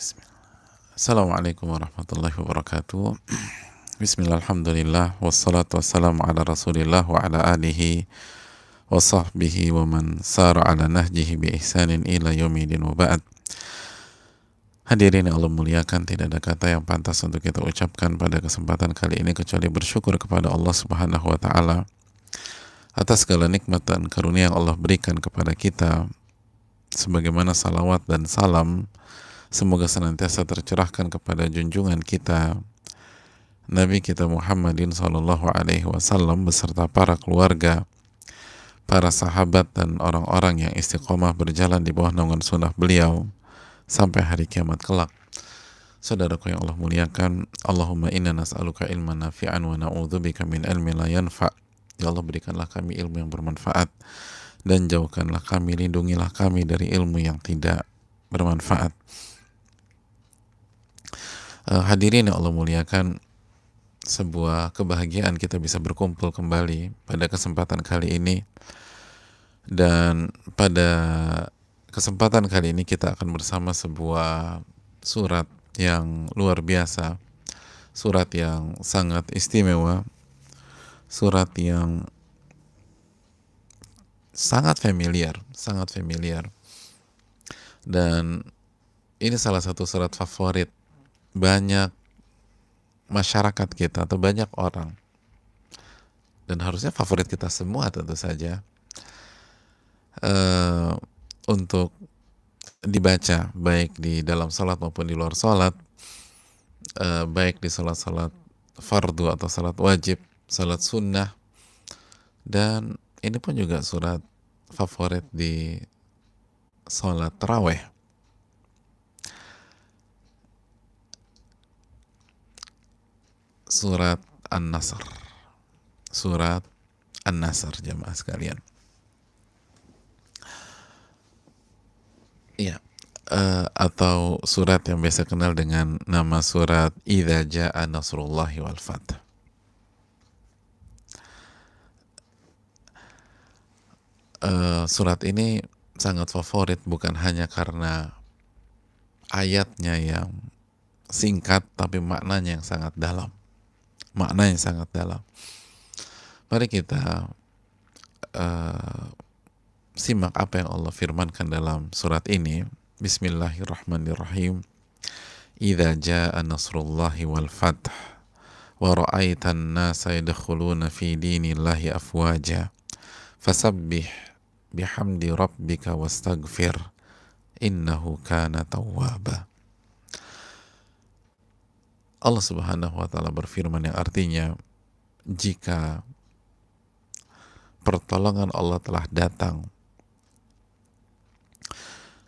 Bismillah. Assalamualaikum warahmatullahi wabarakatuh. Bismillah, alhamdulillah, wassalatu wassalamu ala rasulillah wa ala alihi wa sahbihi wa man sara ala nahjihi bi ihsanin ila yaumidin wa ba'd. Hadirin yang Allah muliakan, tidak ada kata yang pantas untuk kita ucapkan pada kesempatan kali ini kecuali bersyukur kepada Allah Subhanahu wa taala atas segala nikmat dan karunia yang Allah berikan kepada kita, sebagaimana salawat dan salam semoga senantiasa tercerahkan kepada junjungan kita Nabi kita Muhammadin Sallallahu Alaihi Wasallam beserta para keluarga, para sahabat dan orang-orang yang istiqomah berjalan di bawah naungan sunnah beliau sampai hari kiamat kelak. Saudaraku yang Allah muliakan, Allahumma inna nas'aluka ilman nafi'an wa na'udzubika min ilmin la yanfa'. Ya Allah, berikanlah kami ilmu yang bermanfaat dan jauhkanlah kami, lindungilah kami dari ilmu yang tidak bermanfaat. Hadirin yang Allah muliakan, sebuah kebahagiaan kita bisa berkumpul kembali pada kesempatan kali ini. Dan pada kesempatan kali ini kita akan bersama sebuah surat yang luar biasa, surat yang sangat istimewa, surat yang sangat familiar, dan ini salah satu surat favorit banyak masyarakat kita atau banyak orang, dan harusnya favorit kita semua tentu saja, untuk dibaca baik di dalam salat maupun di luar salat, baik di salat-salat fardu atau salat wajib, salat sunnah, dan ini pun juga surat favorit di salat tarawih. Surat An-Nasr, surat An-Nasr, jamaah sekalian. Iya, atau surat yang biasa kenal dengan nama surat Idza Jaa Nasrullahi wal Fath. Surat ini sangat favorit bukan hanya karena ayatnya yang singkat, tapi maknanya yang sangat dalam. Mari kita simak apa yang Allah firmankan dalam surat ini. Bismillahirrahmanirrahim. Idza jaa nasrullahi wal fath wa ra'aitan nasa yadkhuluna fi dinillahi afwaja fasabbih bihamdi rabbika wastaghfir innahu kana tawwaba. Allah Subhanahu wa taala berfirman yang artinya, jika pertolongan Allah telah datang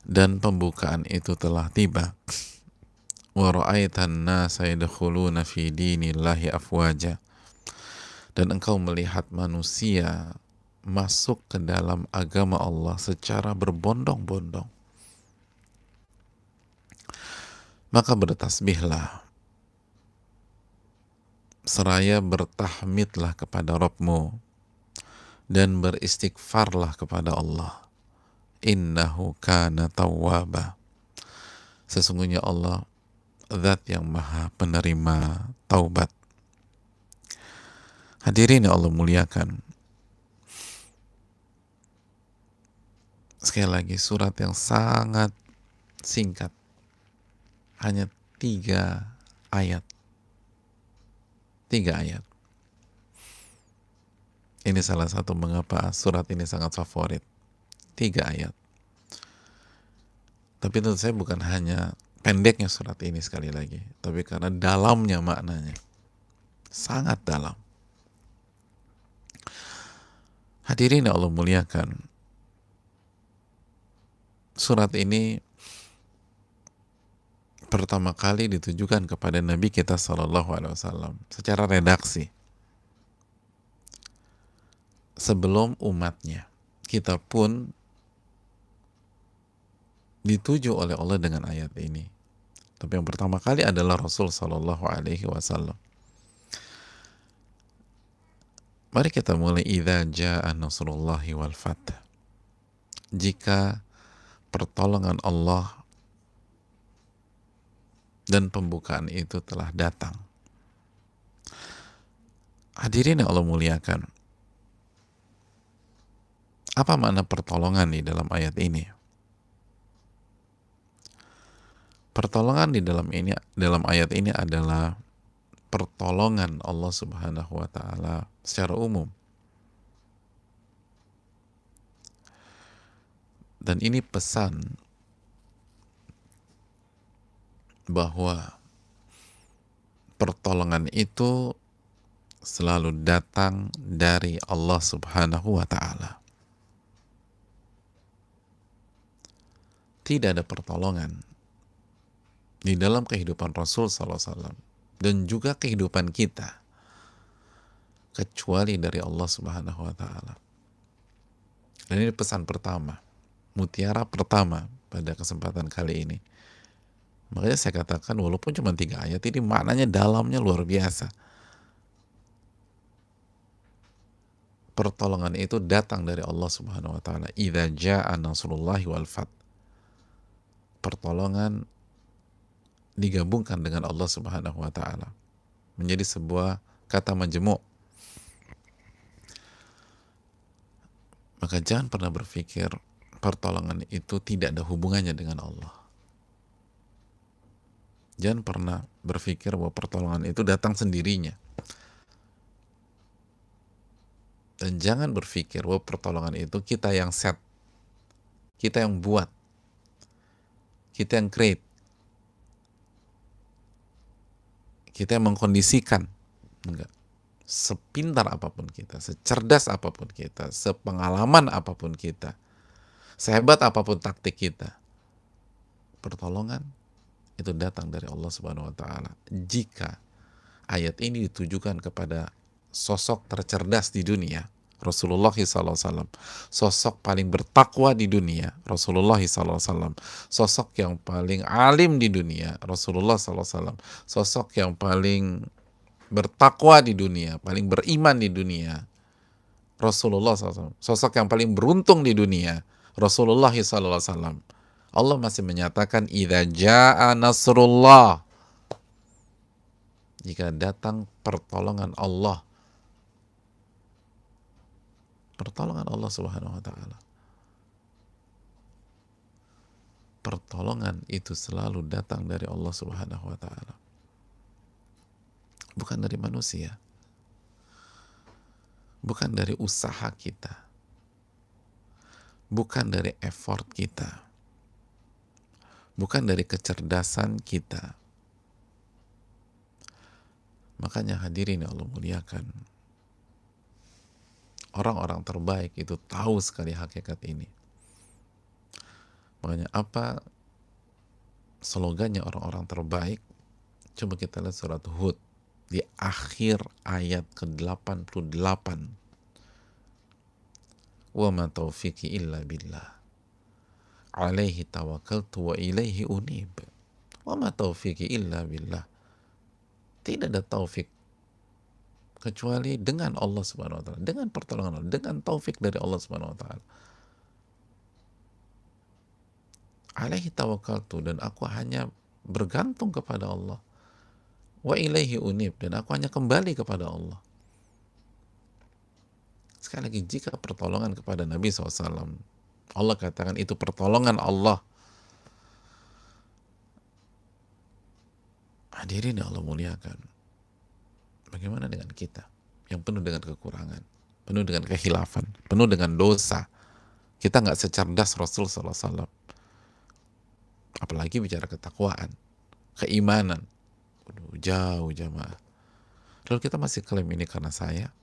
dan pembukaan itu telah tiba, wa ra'aitan nasa yadkhuluna fi dinillahi afwaja, dan engkau melihat manusia masuk ke dalam agama Allah secara berbondong-bondong, maka bertasbihlah seraya bertahmidlah kepada Rabbmu dan beristighfarlah kepada Allah. Innahu kana tawwaba. Sesungguhnya Allah zat yang maha penerima taubat. Hadirin yang Allah muliakan, sekali lagi surat yang sangat singkat, hanya 3 ayat. Ini salah satu mengapa surat ini sangat favorit. 3 ayat. Tapi tentu saya bukan hanya pendeknya surat ini sekali lagi, tapi karena dalamnya maknanya. Sangat dalam. Hadirin yang Allah muliakan, surat ini pertama kali ditujukan kepada Nabi kita Sallallahu Alaihi Wasallam secara redaksi sebelum umatnya. Kita pun dituju oleh Allah dengan ayat ini, tapi yang pertama kali adalah Rasul Sallallahu Alaihi Wasallam. Mari kita mulai. Idza jaa nasrullahi wal fath. Jika pertolongan Allah dan pembukaan itu telah datang. Hadirin yang Allah muliakan, apa makna pertolongan di dalam ayat ini? Pertolongan di dalam ayat ini adalah pertolongan Allah Subhanahu wa taala secara umum. Dan ini pesan bahwa pertolongan itu selalu datang dari Allah Subhanahu wa taala. Tidak ada pertolongan di dalam kehidupan Rasul sallallahu alaihi wasallam dan juga kehidupan kita kecuali dari Allah Subhanahu wa taala. Dan ini pesan pertama, mutiara pertama pada kesempatan kali ini. Makanya saya katakan walaupun cuma 3 ayat, ini maknanya dalamnya luar biasa. Pertolongan itu datang dari Allah Subhanahu wa taala. Idza jaa nasrullahi wal fath. Pertolongan digabungkan dengan Allah Subhanahu wa taala menjadi sebuah kata majmu'. Maka jangan pernah berpikir pertolongan itu tidak ada hubungannya dengan Allah. Jangan pernah berpikir bahwa pertolongan itu datang sendirinya. Dan jangan berpikir bahwa pertolongan itu kita yang set, kita yang buat, kita yang create, kita yang mengkondisikan. Enggak. Sepintar apapun kita, secerdas apapun kita, sepengalaman apapun kita, sehebat apapun taktik kita, pertolongan itu datang dari Allah Subhanahu wa taala. Jika ayat ini ditujukan kepada sosok tercerdas di dunia, Rasulullah SAW, sosok paling bertakwa di dunia, Rasulullah SAW, sosok yang paling alim di dunia, Rasulullah SAW, sosok yang paling bertakwa di dunia, paling beriman di dunia, Rasulullah SAW, sosok yang paling beruntung di dunia, Rasulullah SAW. Allah masih menyatakan idza jaa nasrullah, jika datang pertolongan Allah, pertolongan Allah Subhanahu wa taala. Pertolongan itu selalu datang dari Allah Subhanahu wa taala. Bukan dari manusia. Bukan dari usaha kita. Bukan dari effort kita. Bukan dari kecerdasan kita. Makanya hadirin yang Allah muliakan, orang-orang terbaik itu tahu sekali hakikat ini. Makanya apa slogannya orang-orang terbaik? Coba kita lihat surat Hud di akhir ayat ke-88. Wa ma taufiqi illa billah. Alaihi tawakkaltu wa ilaihi unib. Wa ma taufiqi illa billah. Tidak ada taufik kecuali dengan Allah Subhanahu wa taala, dengan pertolongan Allah, dengan taufik dari Allah Subhanahu wa taala. Alaihi tawakkaltu, dan aku hanya bergantung kepada Allah. Wa ilaihi unib, dan aku hanya kembali kepada Allah. Sekali lagi, jika pertolongan kepada Nabi SAW, Allah katakan itu pertolongan Allah. Hadirin yang Allah muliakan, bagaimana dengan kita yang penuh dengan kekurangan, penuh dengan kehilafan, penuh dengan dosa? Kita nggak secerdas Rasul SAW. Apalagi bicara ketakwaan, keimanan. Jauh jamaah. Lalu kita masih klaim ini karena saya,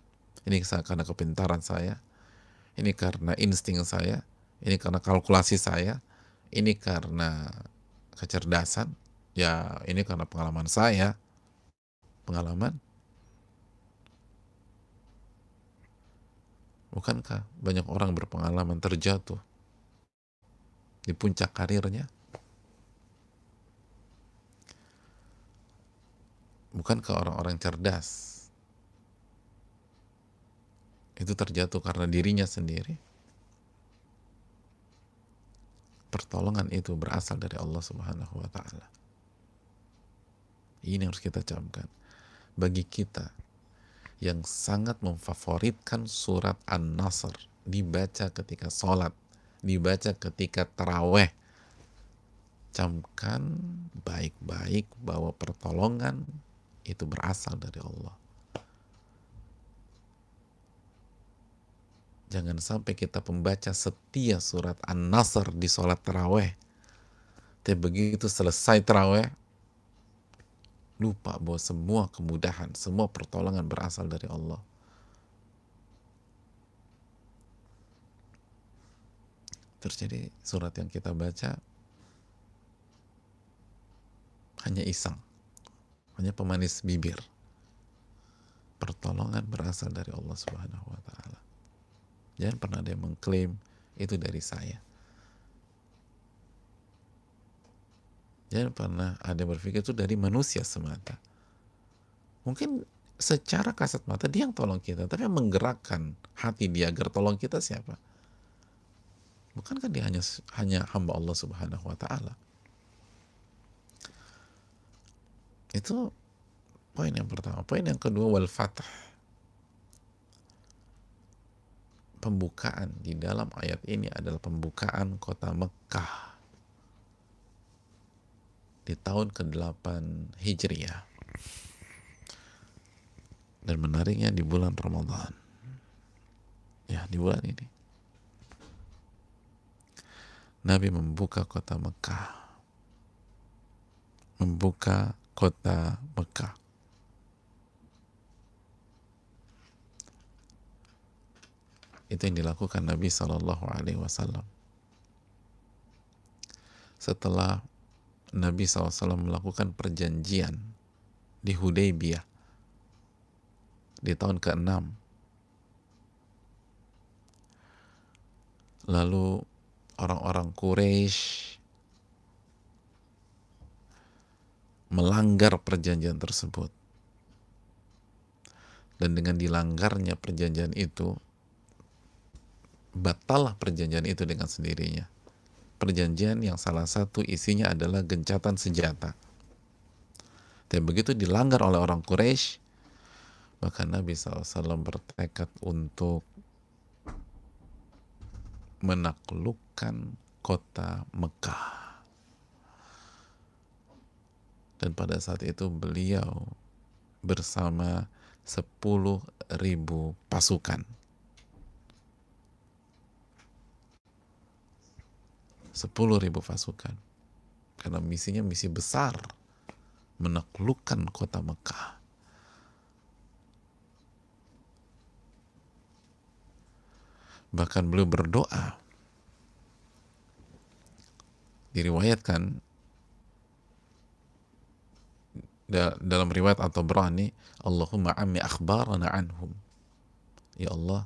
ini karena kepintaran saya, ini karena insting saya, ini karena kalkulasi saya, ini karena kecerdasan, ya ini karena pengalaman saya. Pengalaman? Bukankah banyak orang berpengalaman terjatuh di puncak karirnya? Bukankah orang-orang cerdas itu terjatuh karena dirinya sendiri? Pertolongan itu berasal dari Allah Subhanahu wa taala. Ini harus kita camkan. Bagi kita yang sangat memfavoritkan surat An-Nasr dibaca ketika sholat, dibaca ketika taraweh, camkan baik-baik bahwa pertolongan itu berasal dari Allah. Jangan sampai kita pembaca setia surat An-Nasr di sholat taraweh, tapi begitu selesai taraweh lupa bahwa semua kemudahan, semua pertolongan berasal dari Allah. Terus jadi surat yang kita baca hanya iseng, hanya pemanis bibir. Pertolongan berasal dari Allah Subhanahu wa Ta'ala. Jangan pernah ada yang mengklaim itu dari saya. Jangan pernah ada yang berpikir itu dari manusia semata. Mungkin secara kasat mata dia yang tolong kita, tapi yang menggerakkan hati dia agar tolong kita siapa? Bukankah dia hanya hamba Allah Subhanahu wa Ta'ala? Itu poin yang pertama. Poin yang kedua, wal fath. Pembukaan di dalam ayat ini adalah pembukaan kota Mekkah di tahun ke-8 Hijriah. Dan menariknya di bulan Ramadan. Ya, di bulan ini Nabi membuka kota Mekkah. Membuka kota Mekkah. Itu yang dilakukan Nabi Shallallahu Alaihi Wasallam setelah Nabi SAW melakukan perjanjian di Hudaybiyah di tahun ke-6. Lalu orang-orang Quraisy melanggar perjanjian tersebut, dan dengan dilanggarnya perjanjian itu batallah perjanjian itu dengan sendirinya. Perjanjian yang salah satu isinya adalah gencatan senjata. Dan begitu dilanggar oleh orang Quraisy, maka Nabi SAW bertekad untuk menaklukkan kota Mekah. Dan pada saat itu beliau bersama 10.000 pasukan. 10.000 pasukan. Karena misinya misi besar, menaklukkan kota Mekah. Bahkan beliau berdoa, diriwayatkan dalam riwayat atau berani, Allahumma ammi akhbarana anhum. Ya Allah,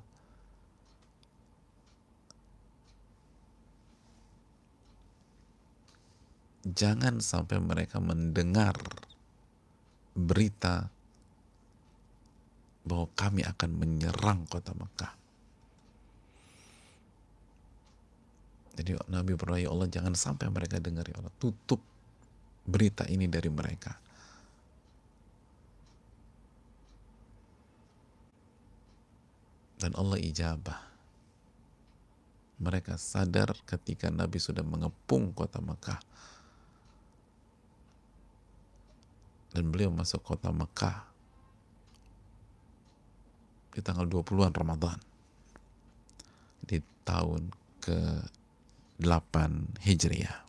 jangan sampai mereka mendengar berita bahwa kami akan menyerang kota Mekah. Jadi Nabi berdoa, ya Allah, jangan sampai mereka dengar, ya Allah, tutup berita ini dari mereka. Dan Allah ijabah. Mereka sadar ketika Nabi sudah mengepung kota Mekah. Dan beliau masuk kota Mekah di tanggal 20-an Ramadan di tahun ke-8 Hijriah.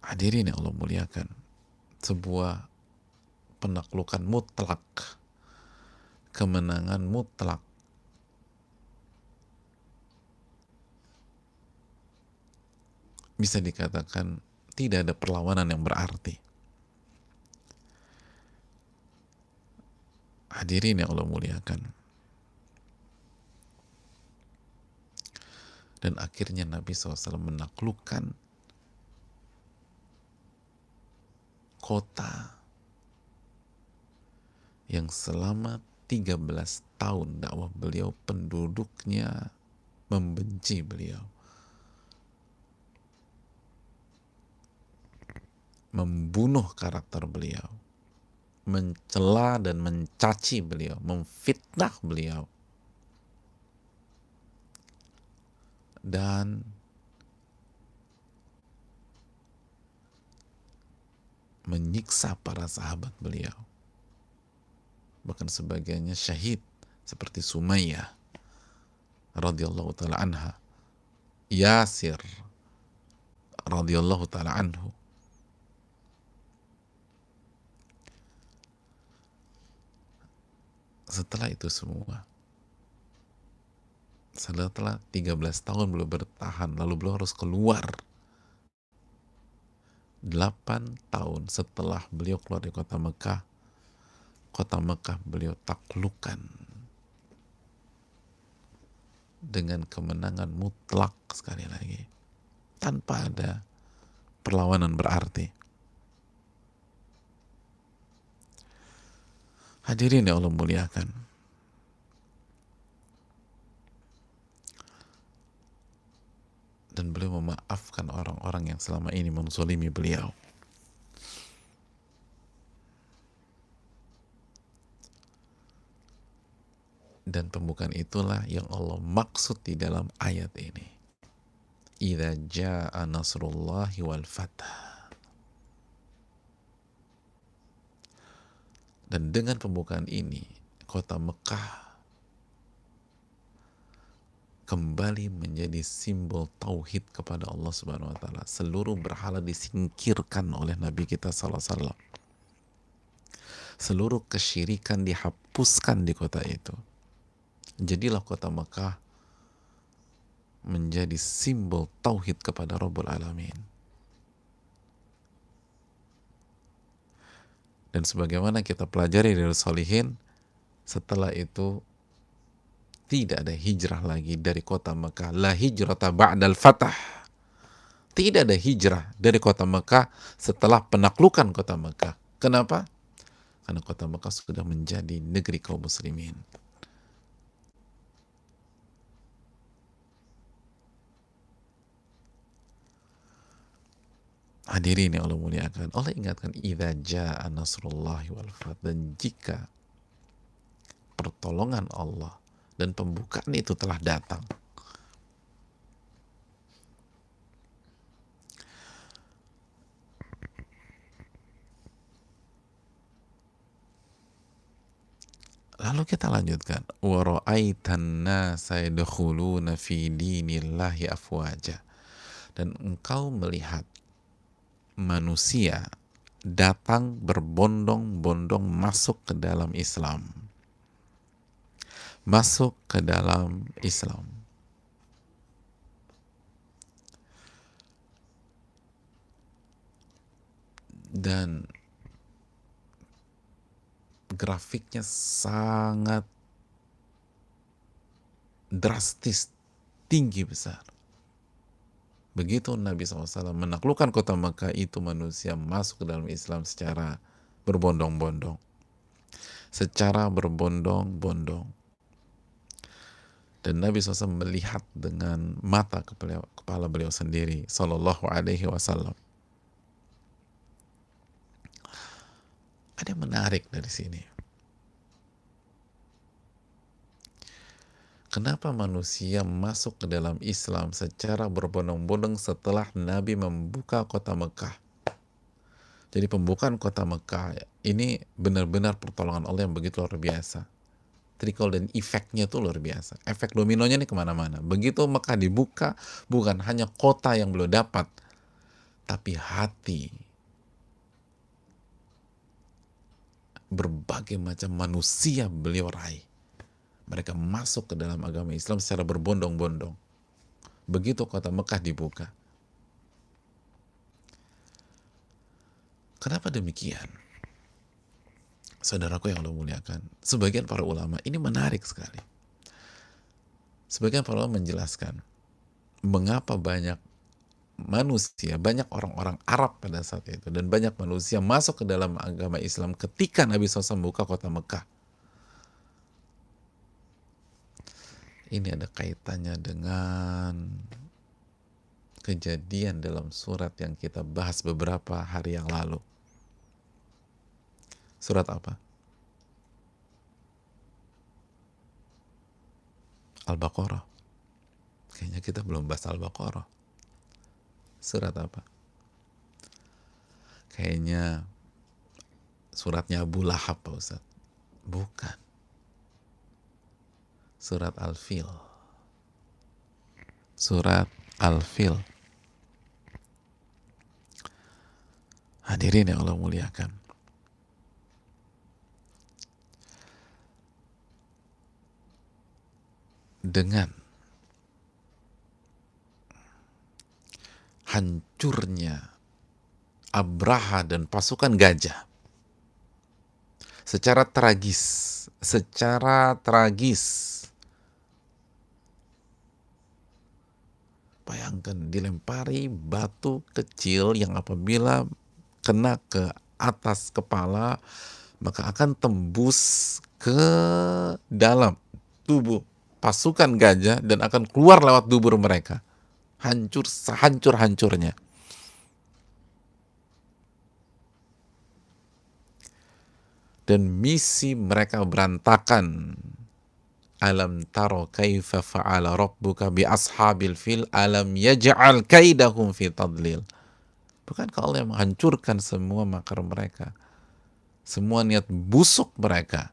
Hadirin yang Allah muliakan, sebuah penaklukan mutlak, kemenangan mutlak. Bisa dikatakan tidak ada perlawanan yang berarti. Hadirin yang Allah muliakan. Dan akhirnya Nabi SAW menaklukkan kota yang selama 13 tahun dakwah beliau penduduknya membenci beliau. membunuh karakter beliau, mencela dan mencaci beliau, memfitnah beliau, dan menyiksa para sahabat beliau. Bahkan sebagiannya syahid, seperti Sumayyah radhiyallahu taala anha, Yasir radhiyallahu taala anhu. Setelah itu semua, setelah 13 tahun beliau bertahan, lalu beliau harus keluar. 8 tahun setelah beliau keluar dari kota Mekah beliau taklukkan dengan kemenangan mutlak, sekali lagi, tanpa ada perlawanan berarti. Hadirin yang Allah muliakan, dan beliau memaafkan orang-orang yang selama ini menzolimi beliau. Dan pembukaan itulah yang Allah maksud di dalam ayat ini. Idza jaa nasrullahi wal fath. Dan dengan pembukaan ini, kota Mekah kembali menjadi simbol tauhid kepada Allah Subhanahu wa taala. Seluruh berhala disingkirkan oleh Nabi kita sallallahu alaihi wasallam. Seluruh kesyirikan dihapuskan di kota itu. Jadilah kota Mekah menjadi simbol tauhid kepada Rabbul Alamin. Dan sebagaimana kita pelajari dari Shalihin, setelah itu tidak ada hijrah lagi dari kota Mekah. La hijrata ba'dal fatah. Tidak ada hijrah dari kota Mekah setelah penaklukan kota Mekah. Kenapa? Karena kota Mekah sudah menjadi negeri kaum muslimin. Hadirin yang Allah muliakan, Allah ingatkan idza jaa nasrullahi wal fath, dan jika pertolongan Allah dan pembukaan itu telah datang. Lalu kita lanjutkan, wa ra'aitan nasa yadkhuluna fi dinillahi afwaja, dan engkau melihat manusia datang berbondong-bondong masuk ke dalam Islam. Masuk ke dalam Islam. Dan grafiknya sangat drastis, tinggi besar. Begitu Nabi SAW menaklukkan kota Mekah itu, manusia masuk ke dalam Islam secara berbondong-bondong. Secara berbondong-bondong. Dan Nabi SAW melihat dengan mata kepala beliau sendiri, Sallallahu Alaihi Wasallam. Ada yang menarik dari sini. Kenapa manusia masuk ke dalam Islam secara berbondong-bondong setelah Nabi membuka kota Mekah? Jadi pembukaan kota Mekah ini benar-benar pertolongan Allah yang begitu luar biasa. Trickle dan efeknya itu luar biasa. Efek dominonya ini kemana-mana. Begitu Mekah dibuka, bukan hanya kota yang beliau dapat, tapi hati berbagai macam manusia beliau raih. Mereka masuk ke dalam agama Islam secara berbondong-bondong. Begitu kota Mekah dibuka. Kenapa demikian? Saudaraku yang Allah muliakan, sebagian para ulama, ini menarik sekali. Sebagian para ulama menjelaskan mengapa banyak manusia, banyak orang-orang Arab pada saat itu, dan banyak manusia masuk ke dalam agama Islam ketika Nabi SAW membuka kota Mekah. Ini ada kaitannya dengan kejadian dalam surat yang kita bahas beberapa hari yang lalu. Surat apa? Al-Baqarah. Kayaknya kita belum bahas Al-Baqarah. Surat apa? Kayaknya suratnya Abu Lahab, Pak Ustaz. Bukan. Surat Al-Fil. Surat Al-Fil. Hadirin yang Allah muliakan. Dengan hancurnya Abraha dan pasukan gajah secara tragis, bayangkan dilempari batu kecil yang apabila kena ke atas kepala maka akan tembus ke dalam tubuh pasukan gajah dan akan keluar lewat dubur mereka. Hancur sehancur-hancurnya. Dan misi mereka berantakan. Alam taro kaifa fa'ala rabbuka bi ashabil fil alam yaj'al kaidahum fi tadlil. Bukankah Allah yang menghancurkan semua makar mereka, semua niat busuk mereka?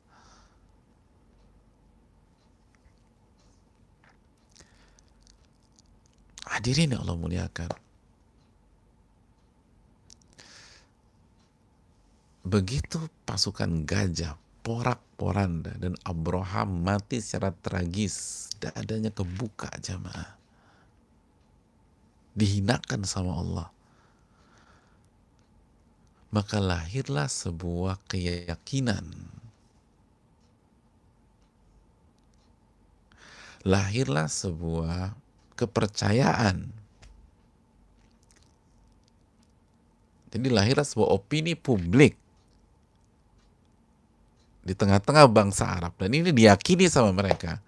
Hadirin yang Allah muliakan. Begitu pasukan gajah porak-poranda dan Abraha mati secara tragis, dadanya kebuka jamaah, dihinakan sama Allah, maka lahirlah sebuah keyakinan, lahirlah sebuah kepercayaan. Jadi lahirlah sebuah opini publik di tengah-tengah bangsa Arab, dan ini diyakini sama mereka.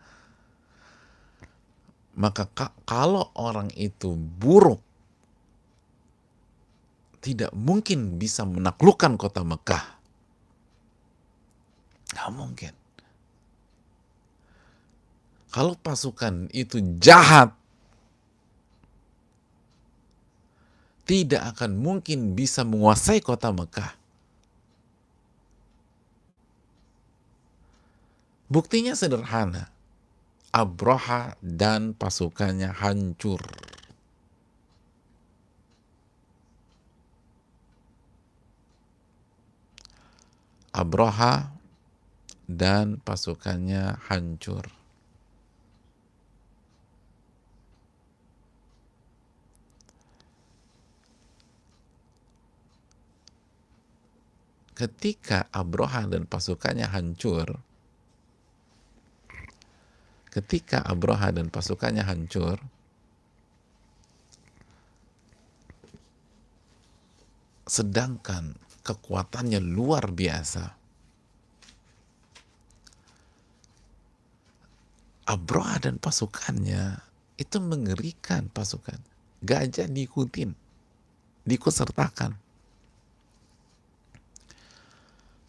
Maka kalau orang itu buruk, tidak mungkin bisa menaklukkan kota Mekah. Nggak mungkin. Kalau pasukan itu jahat, tidak akan mungkin bisa menguasai kota Mekah. Buktinya sederhana. Abraha dan pasukannya hancur. Abraha dan pasukannya hancur. Ketika Abraha dan pasukannya hancur, sedangkan kekuatannya luar biasa, Abraha dan pasukannya itu mengerikan pasukan. Gajah diikut sertakan.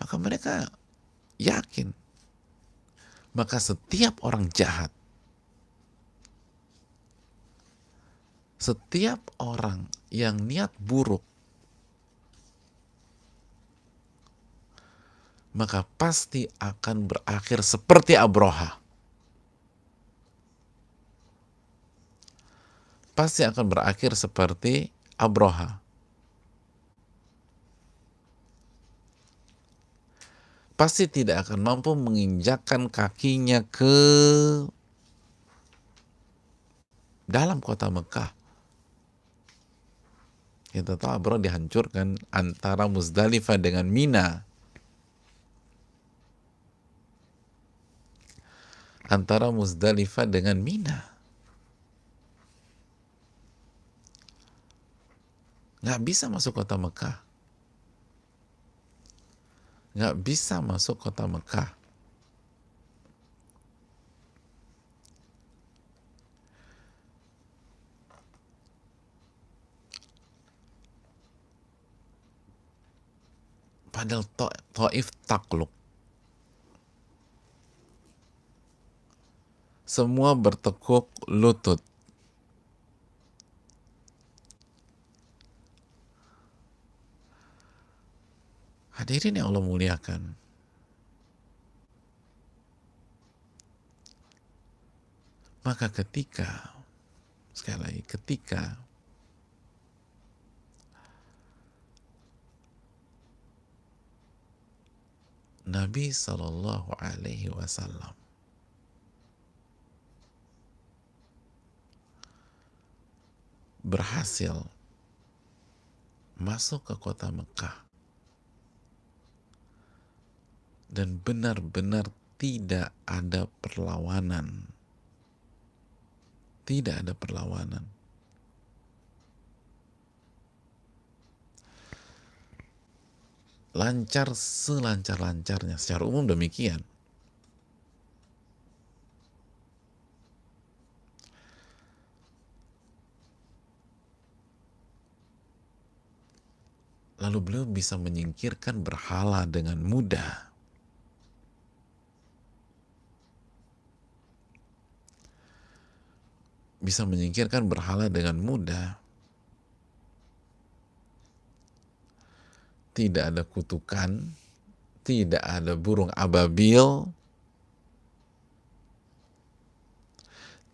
Maka mereka yakin. Maka setiap orang jahat, setiap orang yang niat buruk, maka pasti akan berakhir seperti Abraha. Pasti akan berakhir seperti Abraha. Pasti tidak akan mampu menginjakkan kakinya ke dalam kota Mekah. Kita tahu Abraha dihancurkan antara Muzdalifah dengan Mina. Antara Muzdalifah dengan Mina. Nggak bisa masuk kota Mekah. Nggak bisa masuk kota Mekah. Padahal Taif takluk. Semua bertekuk lutut. Hadirin yang Allah muliakan. Maka sekali lagi, ketika Nabi Sallallahu Alaihi Wasallam berhasil masuk ke kota Mekah dan benar-benar tidak ada perlawanan, lancar selancar-lancarnya, secara umum demikian. Lalu beliau bisa menyingkirkan berhala dengan mudah. Bisa menyingkirkan berhala dengan mudah. Tidak ada kutukan, tidak ada burung ababil,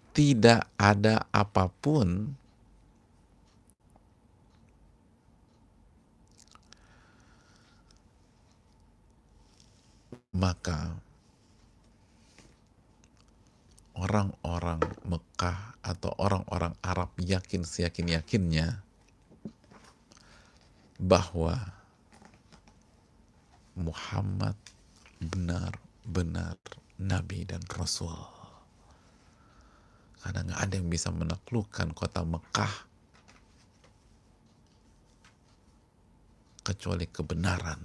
tidak ada apapun maka orang-orang Mekah atau orang-orang Arab yakin seyakin-yakinnya bahwa Muhammad benar-benar Nabi dan Rasul. Karena nggak ada yang bisa menaklukkan kota Mekah kecuali kebenaran.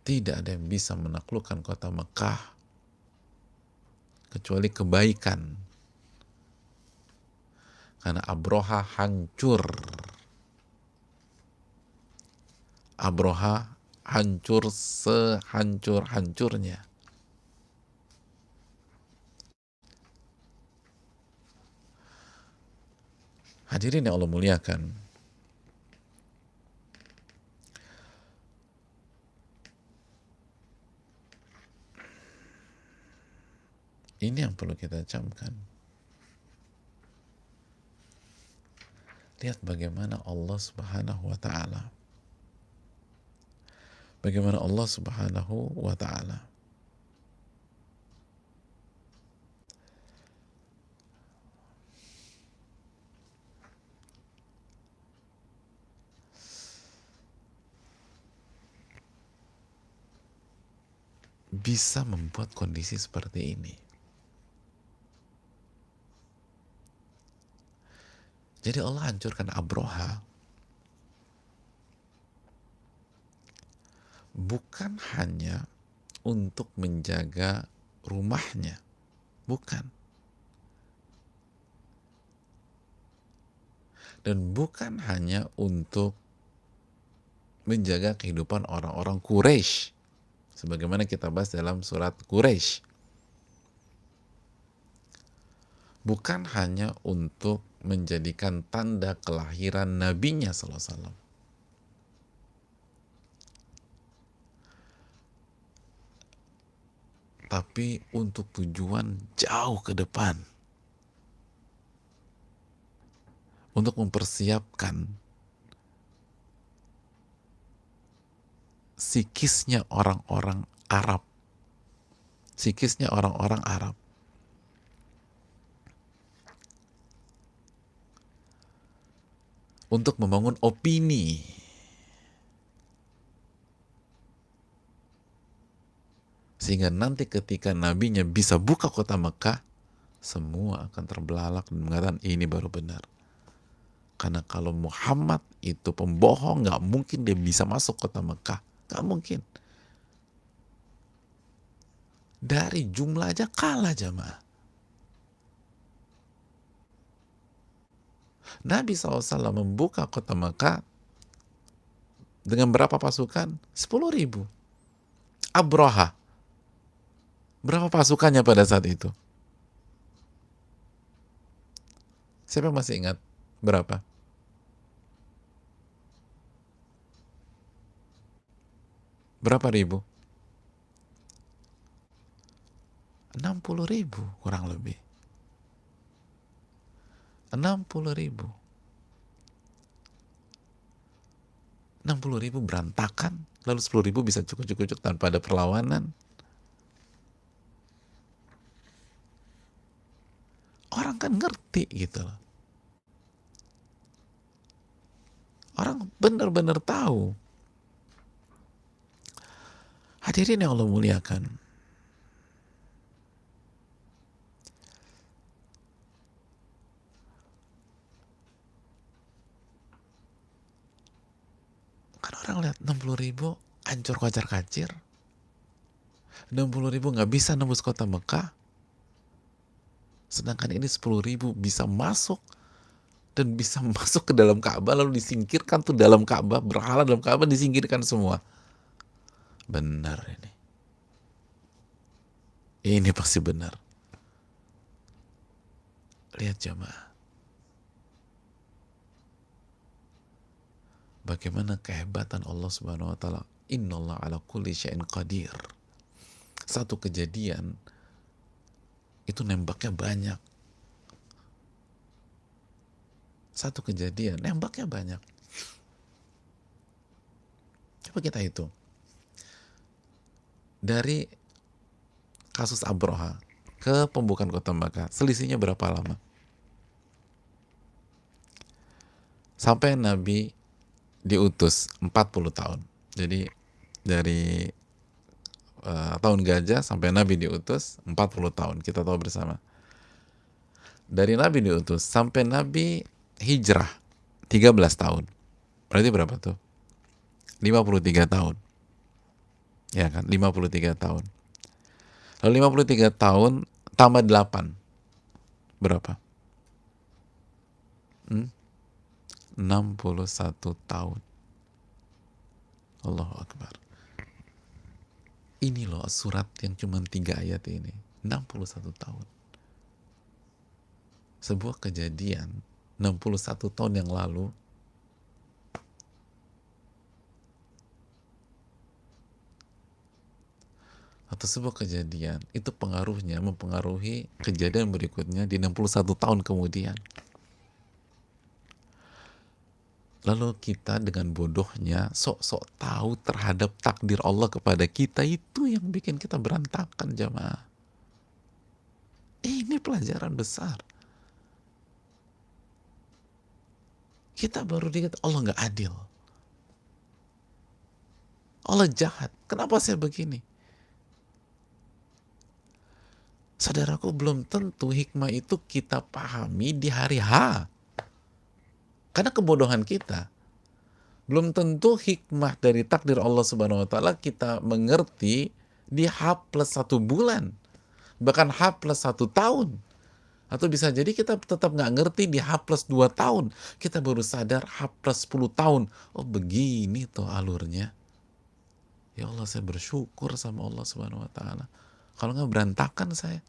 Tidak ada yang bisa menaklukkan kota Mekah kecuali kebaikan. Karena Abroha hancur. Abroha hancur sehancur-hancurnya. Hadirin yang Allah muliakan. Ini yang perlu kita camkan. Lihat bagaimana Allah Subhanahu wa Ta'ala. Bagaimana Allah Subhanahu wa Ta'ala bisa membuat kondisi seperti ini. Jadi Allah hancurkan Abroha bukan hanya untuk menjaga rumahnya, bukan. Dan bukan hanya untuk menjaga kehidupan orang-orang Quraisy, sebagaimana kita bahas dalam surat Quraisy. Bukan hanya untuk menjadikan tanda kelahiran nabinya sallallahu alaihi wasallam, tapi untuk tujuan jauh ke depan, untuk mempersiapkan psikisnya orang-orang Arab, untuk membangun opini sehingga nanti ketika nabinya bisa buka kota Mekah, semua akan terbelalak dan mengatakan ini baru benar. Karena kalau Muhammad itu pembohong, nggak mungkin dia bisa masuk kota Mekah, nggak mungkin. Dari jumlah aja kalah jamaah. Nabi SAW membuka kota Mekah dengan berapa pasukan? 10.000. Abraha, berapa pasukannya pada saat itu? Siapa yang masih ingat? Berapa? Berapa ribu? 60.000 kurang lebih. 60.000. 60.000 berantakan, lalu 10.000 bisa cukup-cukup tanpa ada perlawanan. Orang kan ngerti gitu loh. Orang benar-benar tahu. Hadirin yang Allah muliakan. Kan orang lihat 60.000 hancur kocar kacir. 60.000 nggak bisa nembus kota Mekah. Sedangkan ini 10.000 bisa masuk dan bisa masuk ke dalam Ka'bah, lalu disingkirkan tuh dalam Ka'bah, berhala dalam Ka'bah disingkirkan semua. Benar ini. Ini pasti benar. Lihat jamaah. Bagaimana kehebatan Allah Subhanahu wa taala. Innallaha ala kulli syai'in qadir. Satu kejadian itu nembaknya banyak. Satu kejadian nembaknya banyak. Coba kita hitung. Dari kasus Abraha ke pembukaan kota Makkah, selisihnya berapa lama? Sampai Nabi diutus 40 tahun. Jadi dari tahun gajah sampai Nabi diutus 40 tahun. Kita tahu bersama. Dari Nabi diutus sampai Nabi hijrah 13 tahun. Berarti berapa tuh? 53 tahun. Ya kan? 53 tahun. Lalu 53 tahun tambah 8. Berapa? 61 tahun. Allahu Akbar. Ini loh surat yang cuma 3 ayat ini. 61 tahun. Sebuah kejadian 61 tahun yang lalu atau sebuah kejadian itu pengaruhnya mempengaruhi kejadian berikutnya di 61 tahun kemudian. Lalu kita dengan bodohnya sok-sok tahu terhadap takdir Allah kepada kita, itu yang bikin kita berantakan jamaah. Ini pelajaran besar. Kita baru diingat Allah nggak adil. Allah jahat. Kenapa saya begini? Saudaraku, belum tentu hikmah itu kita pahami di hari H. Karena kebodohan kita. Belum tentu hikmah dari takdir Allah Subhanahu wa taala kita mengerti di H plus 1 bulan. Bahkan H plus 1 tahun. Atau bisa jadi kita tetap nggak ngerti di H plus 2 tahun. Kita baru sadar H plus 10 tahun. Oh begini tuh alurnya. Ya Allah, saya bersyukur sama Allah Subhanahu wa taala. Kalau nggak berantakan saya.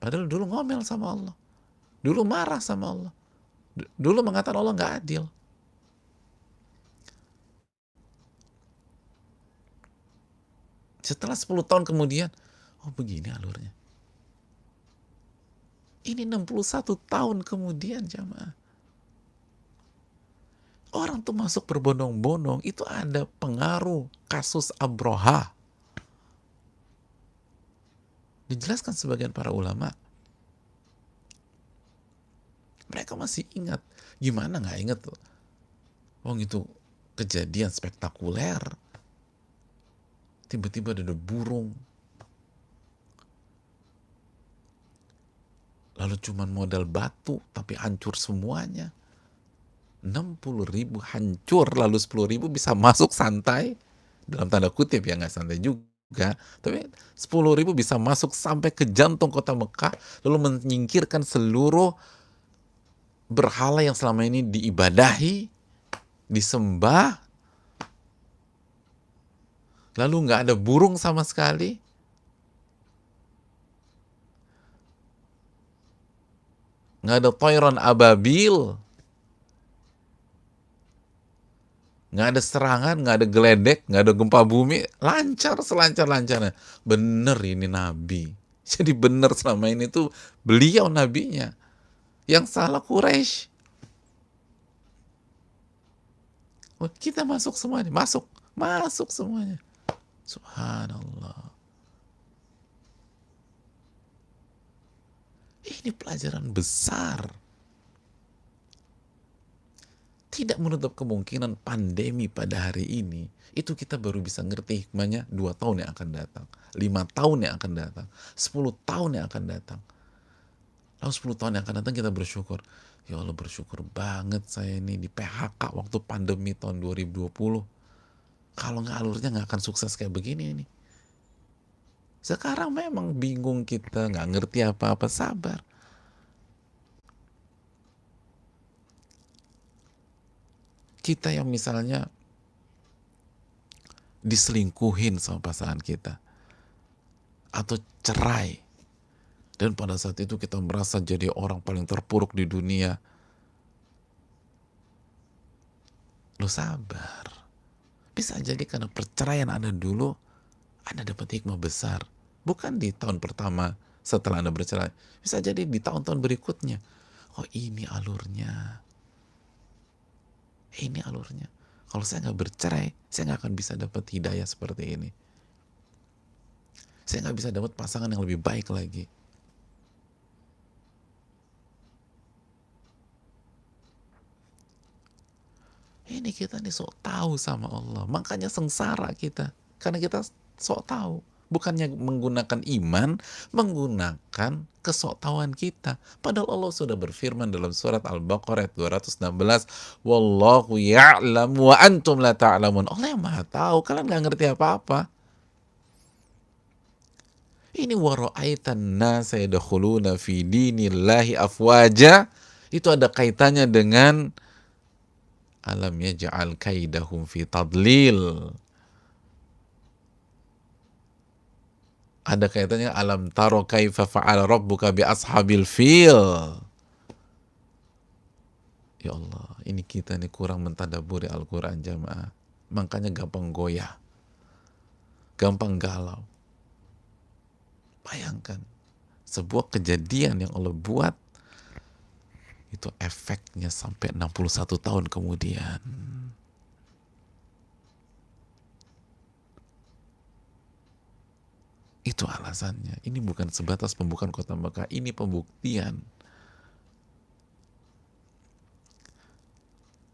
Padahal dulu ngomel sama Allah. Dulu marah sama Allah. Dulu mengatakan Allah nggak adil. Setelah 10 tahun kemudian, oh begini alurnya. Ini 61 tahun kemudian jamaah. Orang tuh masuk berbondong-bondong, itu ada pengaruh kasus Abraha. Dijelaskan sebagian para ulama. Mereka masih ingat. Gimana nggak ingat tuh? Itu kejadian spektakuler. Tiba-tiba ada burung. Lalu cuman modal batu, tapi hancur semuanya. 60.000 hancur, lalu 10.000 bisa masuk santai. Dalam tanda kutip ya, nggak santai juga. Tapi 10.000 bisa masuk sampai ke jantung kota Mekah, lalu menyingkirkan seluruh berhala yang selama ini diibadahi, disembah, lalu nggak ada burung sama sekali, nggak ada toiron ababil, nggak ada serangan, nggak ada geledek, nggak ada gempa bumi, lancar selancar-lancarnya. Bener ini Nabi. Jadi bener selama ini tuh beliau nabinya. Yang salah Quraisy. Oh, kita masuk semuanya, masuk semuanya. Subhanallah. Ini pelajaran besar. Tidak menutup kemungkinan pandemi pada hari ini, itu kita baru bisa ngerti hikmahnya 2 tahun yang akan datang, 5 tahun yang akan datang, 10 tahun yang akan datang. Lalu 10 tahun yang akan datang kita bersyukur. Ya Allah, bersyukur banget saya ini di PHK waktu pandemi tahun 2020. Kalau nggak alurnya nggak akan sukses kayak begini ini. Sekarang memang bingung kita, nggak ngerti apa-apa, sabar. Kita yang misalnya diselingkuhin sama pasangan kita, atau cerai, dan pada saat itu kita merasa jadi orang paling terpuruk di dunia. Lo sabar. Bisa jadi karena perceraian Anda dulu, Anda dapat hikmah besar. Bukan di tahun pertama setelah Anda bercerai. Bisa jadi di tahun-tahun berikutnya. Oh, ini alurnya. Ini alurnya. Kalau saya nggak bercerai, saya nggak akan bisa dapat hidayah seperti ini. Saya nggak bisa dapat pasangan yang lebih baik lagi. Ini kita nih sok tahu sama Allah. Makanya sengsara kita. Karena kita sok tahu. Bukannya menggunakan iman, menggunakan kesoktahuan kita. Padahal Allah sudah berfirman dalam surat Al-Baqarah 216, Wallahu ya'lam wa antum la ta'lamun. Allah yang maha tahu, kalian nggak ngerti apa-apa. Ini wara'aitan nasa yadkhuluna fi dinillahi afwaja. Itu ada kaitannya dengan alam yaj'al kaidahum fi tadlil. Ada kaitannya alam taro kaifa fa'ala rabbuka bi ashabil fil. Ya Allah, ini kita nih kurang mentadaburi Al-Quran jamaah. Makanya gampang goyah, gampang galau. Bayangkan, sebuah kejadian yang Allah buat, itu efeknya sampai 61 tahun kemudian. Itu alasannya. Ini bukan sebatas pembukaan kota Mekah, ini pembuktian.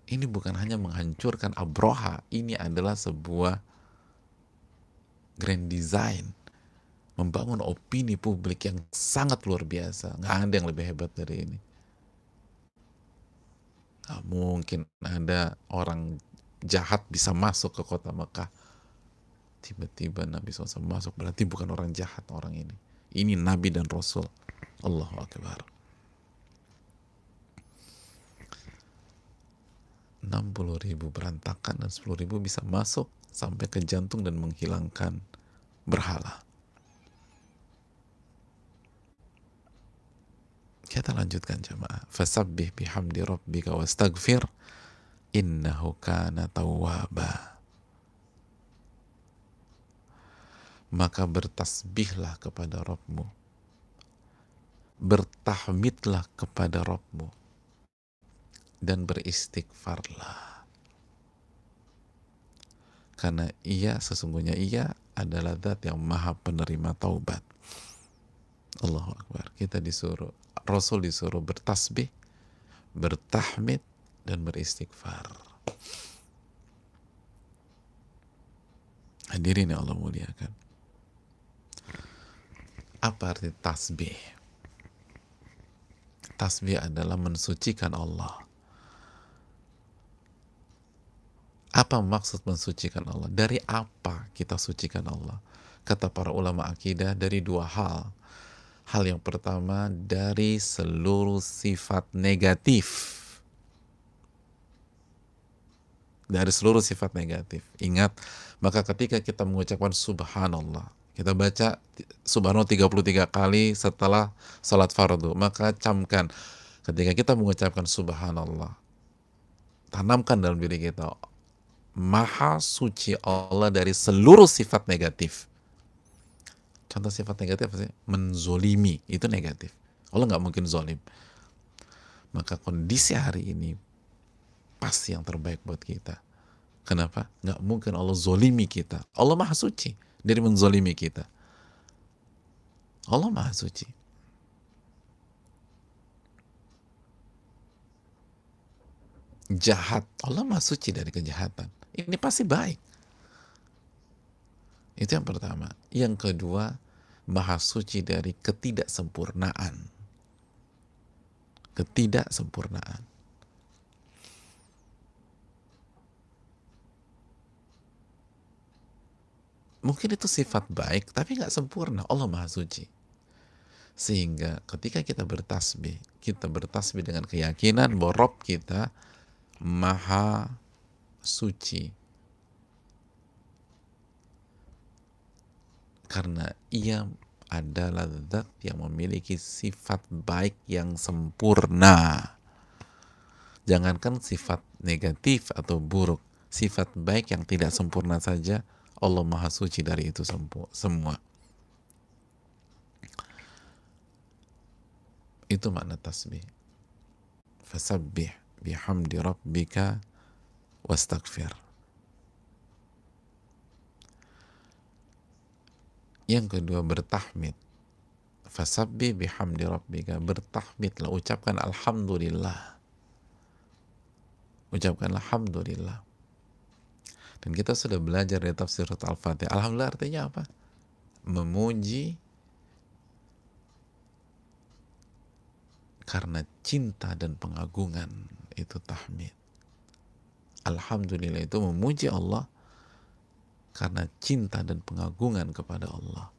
Ini bukan hanya menghancurkan Abroha, ini adalah sebuah grand design, membangun opini publik yang sangat luar biasa. Nggak ada yang lebih hebat dari ini. Nggak mungkin ada orang jahat bisa masuk ke kota Mekah. Tiba-tiba Nabi SAW masuk, berarti bukan orang jahat orang ini. Ini Nabi dan Rasul. Allahu Akbar. 60.000 berantakan dan 10.000 bisa masuk sampai ke jantung dan menghilangkan berhala. Kita lanjutkan jemaah. Fasabbih bihamdi rabbika wastaghfir innahu kana tawwaba. Maka bertasbihlah kepada Rabbmu, bertahmidlah kepada Rabbmu, dan beristighfarlah. Karena sesungguhnya ia adalah zat yang maha penerima taubat. Allahu Akbar. Kita disuruh, Rasul disuruh bertasbih, bertahmid, dan beristighfar. Hadirin yang Allah muliakan. Apa arti tasbih? Tasbih adalah mensucikan Allah. Apa maksud mensucikan Allah? Dari apa kita sucikan Allah? Kata para ulama akidah, dari 2 hal. Hal yang pertama, dari seluruh sifat negatif. Dari seluruh sifat negatif. Ingat, maka ketika kita mengucapkan subhanallah, kita baca subhanallah 33 kali setelah salat fardu, maka camkan ketika kita mengucapkan subhanallah, tanamkan dalam diri kita, maha suci Allah dari seluruh sifat negatif. Contoh sifat negatif apa sih? Menzolimi, itu negatif. Allah nggak mungkin zolim. Maka kondisi hari ini pasti yang terbaik buat kita. Kenapa? Nggak mungkin Allah zolimi kita. Allah maha suci dari menzolimi kita. Allah maha suci. Jahat, Allah maha suci dari kejahatan. Ini pasti baik. Itu yang pertama. Yang kedua, maha suci dari ketidaksempurnaan. Ketidaksempurnaan. Mungkin itu sifat baik, tapi nggak sempurna. Allah maha suci. Sehingga ketika kita bertasbih dengan keyakinan bahwa Rabb kita maha suci. Karena ia adalah zat yang memiliki sifat baik yang sempurna. Jangankan sifat negatif atau buruk, sifat baik yang tidak sempurna saja Allah maha suci dari itu semua. Itu makna tasbih. Fasabbih bihamdi rabbika wastaghfir. Yang kedua, bertahmid. Fasabbih bihamdi rabbika, bertahmidlah, ucapkan alhamdulillah. Ucapkan alhamdulillah. Dan kita sudah belajar dari tafsir Al-Fatihah. Alhamdulillah artinya apa? Memuji karena cinta dan pengagungan, itu tahmid. Alhamdulillah itu memuji Allah karena cinta dan pengagungan kepada Allah.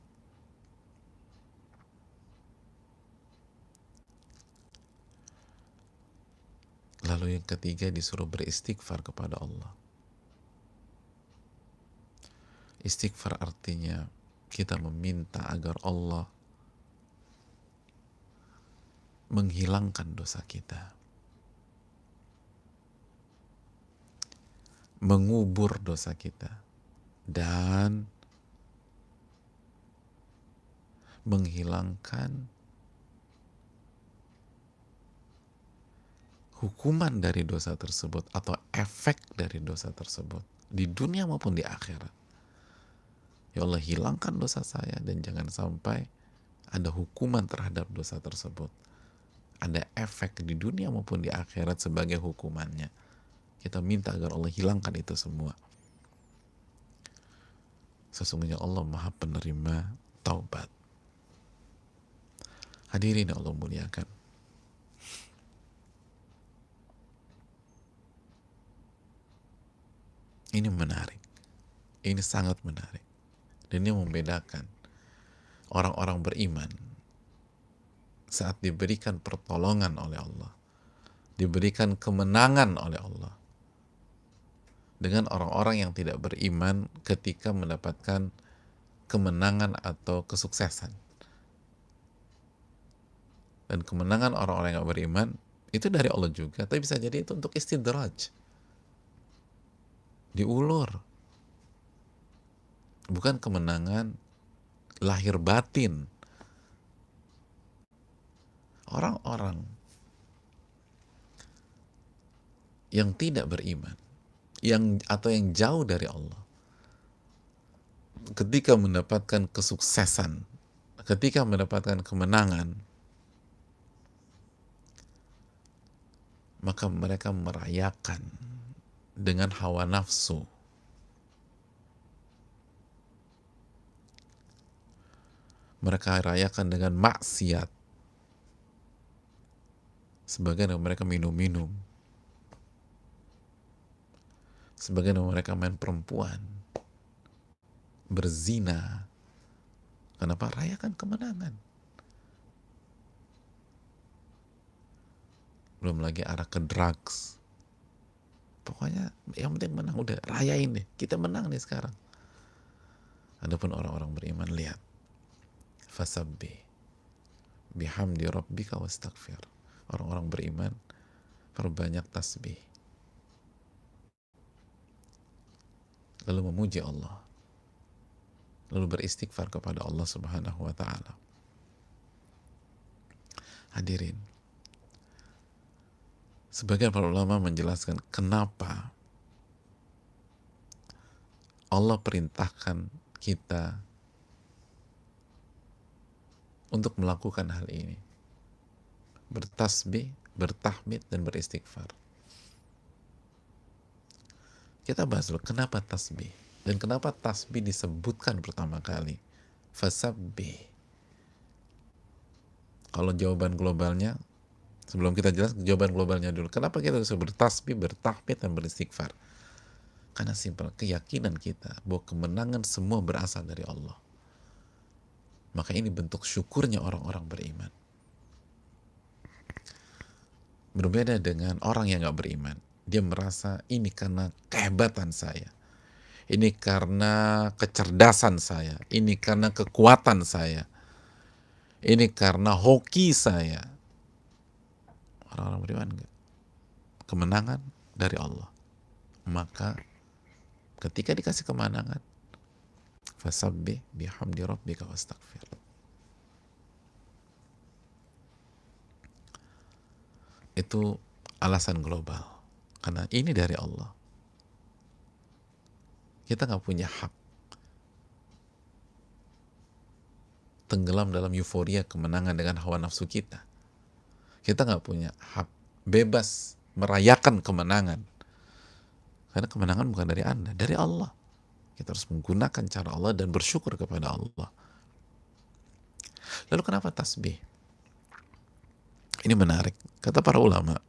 Lalu yang ketiga, disuruh beristighfar kepada Allah. Istighfar artinya kita meminta agar Allah menghilangkan dosa kita, mengubur dosa kita, dan menghilangkan hukuman dari dosa tersebut atau efek dari dosa tersebut di dunia maupun di akhirat. Ya Allah, hilangkan dosa saya dan jangan sampai ada hukuman terhadap dosa tersebut. Ada efek di dunia maupun di akhirat sebagai hukumannya. Kita minta agar Allah hilangkan itu semua. Sesungguhnya Allah maha penerima taubat. Hadirin Allah muliakan. Ini menarik. Ini sangat menarik. Dan ini membedakan orang-orang beriman saat diberikan pertolongan oleh Allah, diberikan kemenangan oleh Allah, dengan orang-orang yang tidak beriman ketika mendapatkan kemenangan atau kesuksesan. Dan kemenangan orang-orang yang beriman itu dari Allah juga, tapi bisa jadi itu untuk istidraj, diulur, bukan kemenangan lahir batin. Orang-orang yang tidak beriman, yang jauh dari Allah, ketika mendapatkan kesuksesan, ketika mendapatkan kemenangan, maka mereka merayakan dengan hawa nafsu. Mereka rayakan dengan maksiat. Sebagian dari mereka minum-minum. Sebagian dari mereka main perempuan. Berzina. Kenapa? Rayakan kemenangan. belum lagi arah ke drugs. Pokoknya yang penting menang, udah rayain deh, kita menang nih sekarang. Adapun orang-orang beriman, lihat, fasabbih bihamdi rabbika wastaghfir. Orang-orang beriman perbanyak tasbih, lalu memuji Allah, lalu beristighfar kepada Allah Subhanahu wa taala. Hadirin, sebagian para ulama menjelaskan kenapa Allah perintahkan kita untuk melakukan hal ini. Bertasbih, bertahmid, dan beristighfar. Kita bahas dulu kenapa tasbih. Dan kenapa tasbih disebutkan pertama kali. Fasabbih. Kalau jawaban globalnya, sebelum kita jelas jawaban globalnya dulu. Kenapa kita harus bertasbih, bertahmid, dan beristighfar? Karena simpel, keyakinan kita bahwa kemenangan semua berasal dari Allah. Maka ini bentuk syukurnya orang-orang beriman. Berbeda dengan orang yang gak beriman. Dia merasa ini karena kehebatan saya, ini karena kecerdasan saya, ini karena kekuatan saya, ini karena hoki saya. Orang-orang beriman enggak. Kemenangan dari Allah. Maka ketika dikasih kemenangan, fasabbih bihamdi rabbika wastaghfir. Itu alasan global. Karena ini dari Allah. Kita nggak punya hak tenggelam dalam euforia kemenangan dengan hawa nafsu kita. Kita nggak punya hak bebas merayakan kemenangan. Karena kemenangan bukan dari Anda, dari Allah. Kita harus menggunakan cara Allah dan bersyukur kepada Allah. Lalu kenapa tasbih? Ini menarik. Kata para ulama,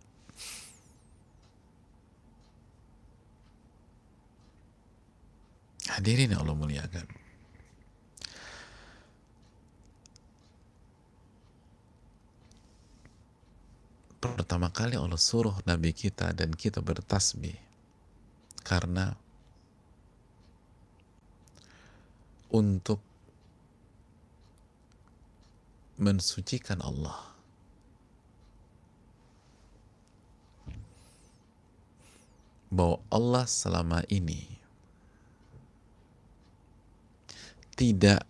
hadirin yang Allah muliakan, pertama kali Allah suruh Nabi kita dan kita bertasbih karena untuk mensucikan Allah. Bahwa Allah selama ini tidak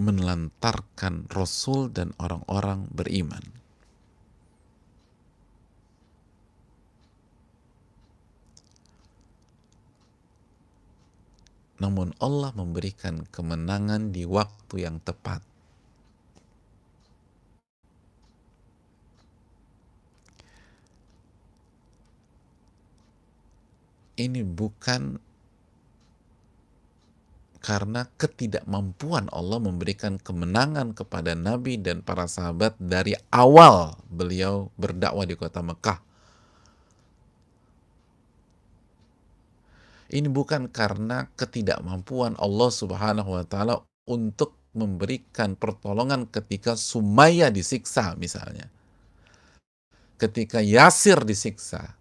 menelantarkan Rasul dan orang-orang beriman. Namun Allah memberikan kemenangan di waktu yang tepat. Ini bukan karena ketidakmampuan Allah memberikan kemenangan kepada Nabi dan para sahabat dari awal beliau berdakwah di kota Mekah. Ini bukan karena ketidakmampuan Allah Subhanahu wa taala untuk memberikan pertolongan ketika Sumayyah disiksa misalnya. Ketika Yasir disiksa,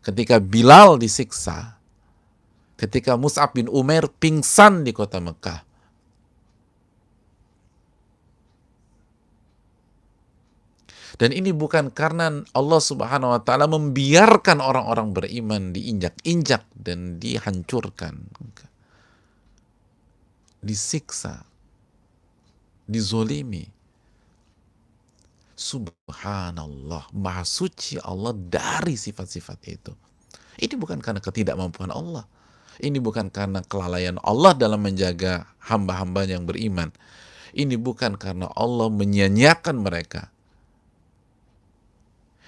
ketika Bilal disiksa, ketika Mus'ab bin Umair pingsan di kota Mekah. Dan ini bukan karena Allah Subhanahu wa taala membiarkan orang-orang beriman diinjak-injak dan dihancurkan, disiksa, dizolimi. Subhanallah, maha suci Allah dari sifat-sifat itu. Ini bukan karena ketidakmampuan Allah. Ini bukan karena kelalaian Allah dalam menjaga hamba-hamba yang beriman. Ini bukan karena Allah menyia-nyiakan mereka.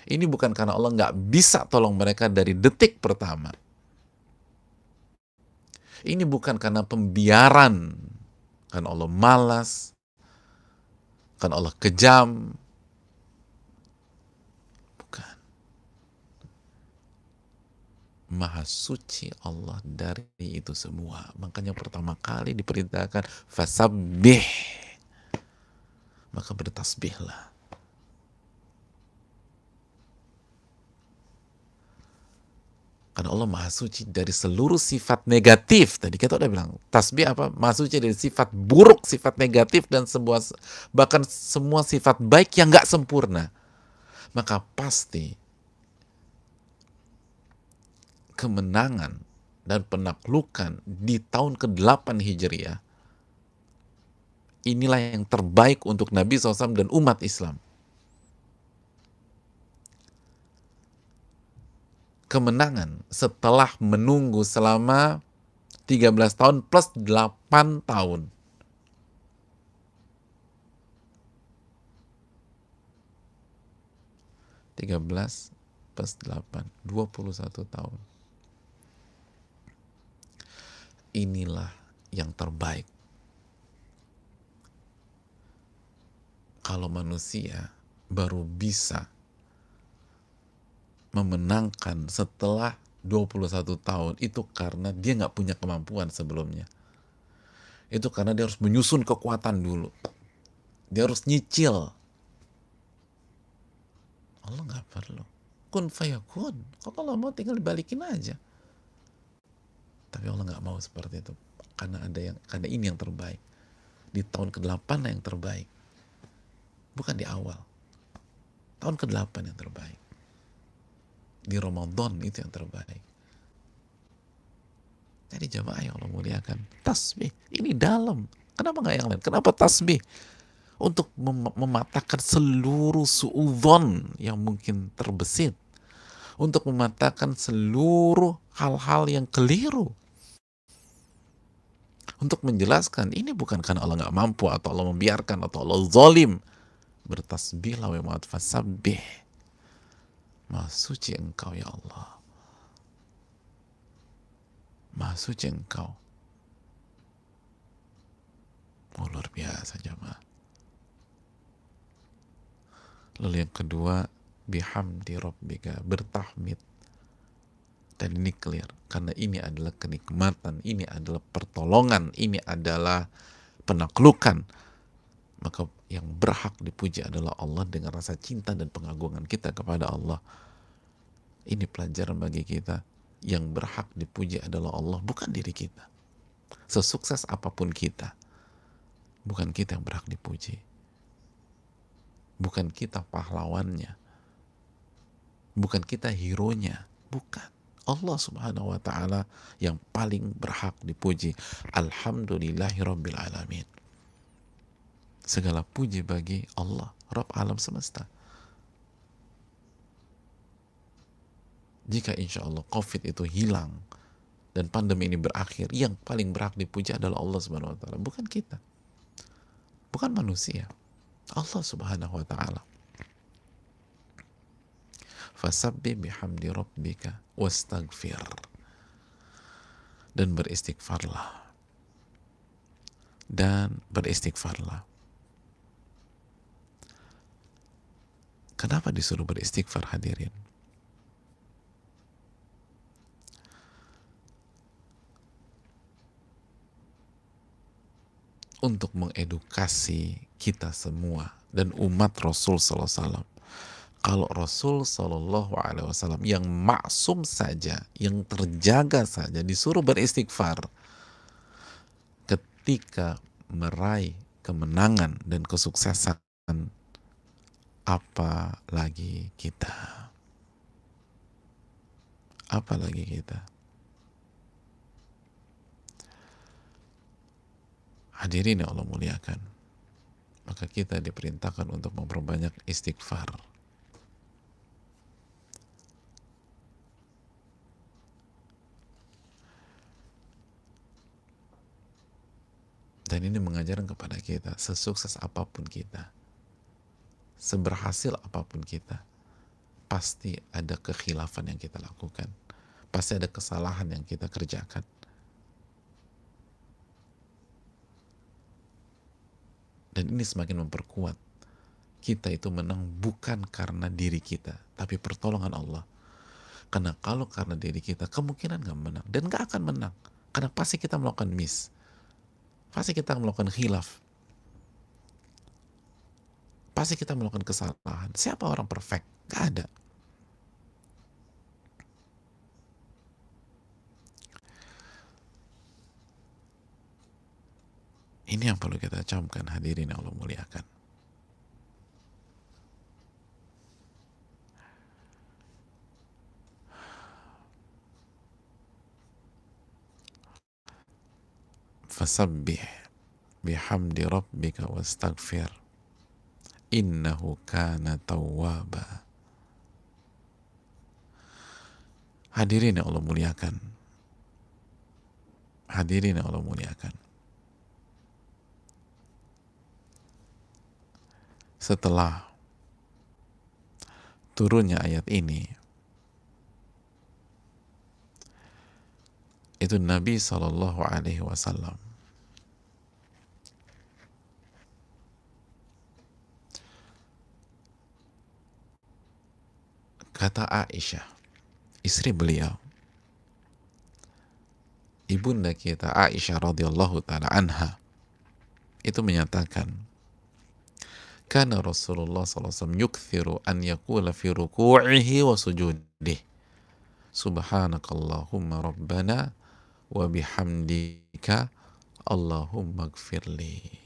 Ini bukan karena Allah nggak bisa tolong mereka dari detik pertama. Ini bukan karena pembiaran. Karena Allah malas. Karena Allah kejam. Maha suci Allah dari itu semua. Makanya pertama kali diperintahkan fasabbih, maka bertasbihlah. Karena Allah maha suci dari seluruh sifat negatif. Tadi kita udah bilang, tasbih apa? Maha suci dari sifat buruk, sifat negatif, dan bahkan semua sifat baik yang gak sempurna. Maka pasti kemenangan dan penaklukan di tahun ke-8 Hijriah, inilah yang terbaik untuk Nabi SAW dan umat Islam. Kemenangan setelah menunggu selama 13 tahun plus 8 tahun. Tiga belas plus 8, 21 tahun. Inilah yang terbaik. Kalau manusia baru bisa memenangkan setelah 21 tahun, itu karena dia nggak punya kemampuan sebelumnya. Itu karena dia harus menyusun kekuatan dulu. Dia harus nyicil. Allah nggak perlu. Kun fayakun. Kalau Allah mau tinggal dibalikin aja. Tapi Allah nggak mau seperti itu. Karena ini yang terbaik. Di tahun ke-8 yang terbaik. Bukan di awal. Tahun ke-8 yang terbaik. Di Ramadan itu yang terbaik. Jadi jamaah yang Allah muliakan, tasbih ini dalam. Kenapa nggak yang lain? Kenapa tasbih? Untuk mematahkan seluruh suudzon yang mungkin terbesit. Untuk mematahkan seluruh hal-hal yang keliru. Untuk menjelaskan ini bukan karena Allah nggak mampu atau Allah membiarkan atau Allah zalim. Bertasbihlah wa ma'at fasabbih. Maha suci engkau ya Allah. Maha suci engkau. Oh, luar biasa jamaah. Lalu yang kedua, bihamdi rabbika, bertahmid. Dan ini clear, karena ini adalah kenikmatan, ini adalah pertolongan, ini adalah penaklukan. Maka yang berhak dipuji adalah Allah dengan rasa cinta dan pengagungan kita kepada Allah. Ini pelajaran bagi kita. Yang berhak dipuji adalah Allah, bukan diri kita. Sesukses apapun kita, bukan kita yang berhak dipuji. Bukan kita pahlawannya. Bukan kita hero-nya. Bukan. Allah subhanahu wa ta'ala yang paling berhak dipuji. Alhamdulillahi rabbil alamin. Segala puji bagi Allah, Rabb alam semesta. Jika insya Allah COVID itu hilang dan pandemi ini berakhir, yang paling berhak dipuji adalah Allah subhanahu wa ta'ala. Bukan kita. Bukan manusia. Allah subhanahu wa ta'ala. Fasabbih bihamdi rabbika wastaghfir. Dan beristighfarlah. Dan beristighfarlah. Kenapa disuruh beristighfar hadirin? Untuk mengedukasi kita semua dan umat Rasul sallallahu alaihi wasallam. Kalau Rasul sallallahu alaihi wasallam yang maksum saja, yang terjaga saja disuruh beristighfar ketika meraih kemenangan dan kesuksesan, apalagi kita? Apalagi kita? Hadirin yang Allah muliakan, maka kita diperintahkan untuk memperbanyak istighfar. Dan ini mengajarkan kepada kita, sesukses apapun kita, seberhasil apapun kita, pasti ada kekhilafan yang kita lakukan, pasti ada kesalahan yang kita kerjakan. Dan ini semakin memperkuat kita itu menang bukan karena diri kita, tapi pertolongan Allah. Karena kalau karena diri kita, kemungkinan gak menang. Dan gak akan menang. Karena pasti kita melakukan miss. Pasti kita melakukan khilaf. Pasti kita melakukan kesalahan. Siapa orang perfect? Gak ada. Ini yang perlu kita camkan, hadirin yang Allah muliakan. Fasabbih bihamdi rabbika wastaghfir innahu kana tawwaba. Hadirin yang Allah muliakan. Hadirin yang Allah muliakan. Setelah turunnya ayat ini, itu Nabi Shallallahu Alaihi Wasallam kata Aisyah, istri beliau, ibunda kita Aisyah radhiyallahu taala anha, itu menyatakan, kana Rasulullah sallallahu alaihi wasallam yukthiru an yaqula fi ruku'ihi wa sujudih subhanakallahumma rabbana wa bihamdika Allahumma gfirli.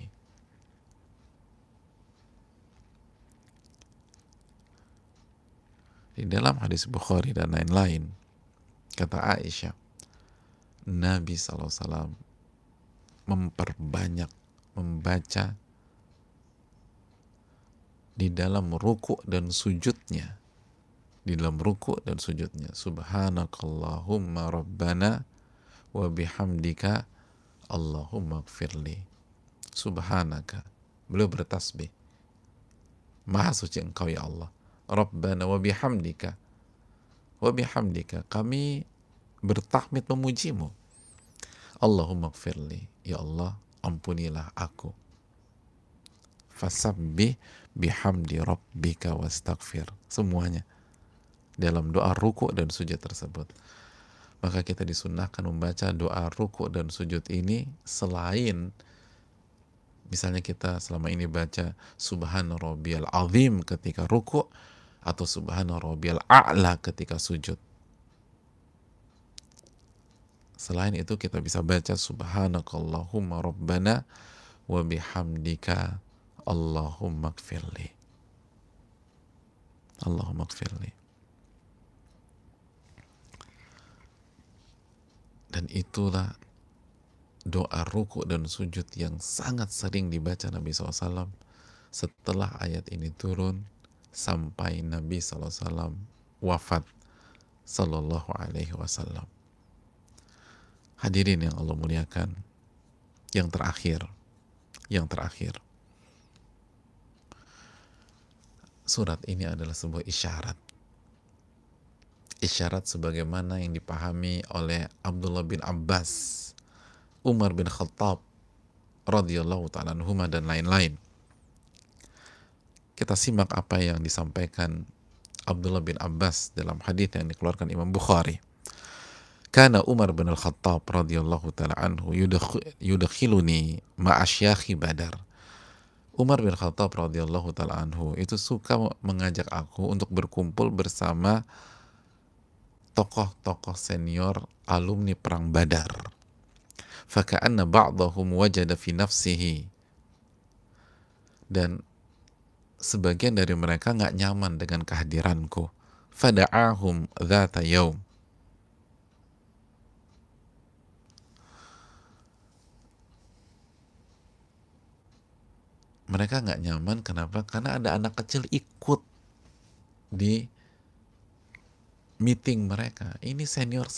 Di dalam hadis Bukhari dan lain-lain, kata Aisyah, Nabi SAW memperbanyak membaca di dalam ruku' dan sujudnya, di dalam ruku' dan sujudnya, subhanakallahumma rabbana wa bihamdika Allahumma gfirli. Subhanaka, beliau bertasbih, maha suci engkau ya Allah, rabbana wa bihamdika, kami bertahmid memujimu, Allahumma gfirli, ya Allah ampunilah aku. Fasabbih bihamdi rabbika wastaghfir, semuanya dalam doa ruku' dan sujud tersebut. Maka kita disunnahkan membaca doa ruku' dan sujud ini selain misalnya kita selama ini baca subhana rabbiyal azim ketika ruku' atau subhana rabbiyal a'la ketika sujud. Selain itu kita bisa baca subhanakallahumma rabbana wa bihamdika Allahumma gfirli. Allahumma gfirli. Dan itulah doa ruku' dan sujud yang sangat sering dibaca Nabi SAW setelah ayat ini turun sampai Nabi SAW wafat Sallallahu Alaihi Wasallam. Hadirin yang Allah muliakan, yang terakhir, surat ini adalah sebuah isyarat sebagaimana yang dipahami oleh Abdullah bin Abbas, Umar bin Khattab radhiyallahu ta'ala anhuma dan lain-lain. Kita simak apa yang disampaikan Abdullah bin Abbas dalam hadis yang dikeluarkan Imam Bukhari. Kana Umar bin Al-Khattab radhiyallahu ta'ala anhu yudakhiluni ma'asyakhi Badar. Umar bin Khattab radhiyallahu ta'ala anhu itu suka mengajak aku untuk berkumpul bersama tokoh-tokoh senior alumni perang Badar. Faka'anna ba'dahum wajada fi nafsihi, dan sebagian dari mereka nggak nyaman dengan kehadiranku. Fada'ahum dhata yaum, mereka nggak nyaman. Kenapa? Karena ada anak kecil ikut di meeting mereka. Ini senior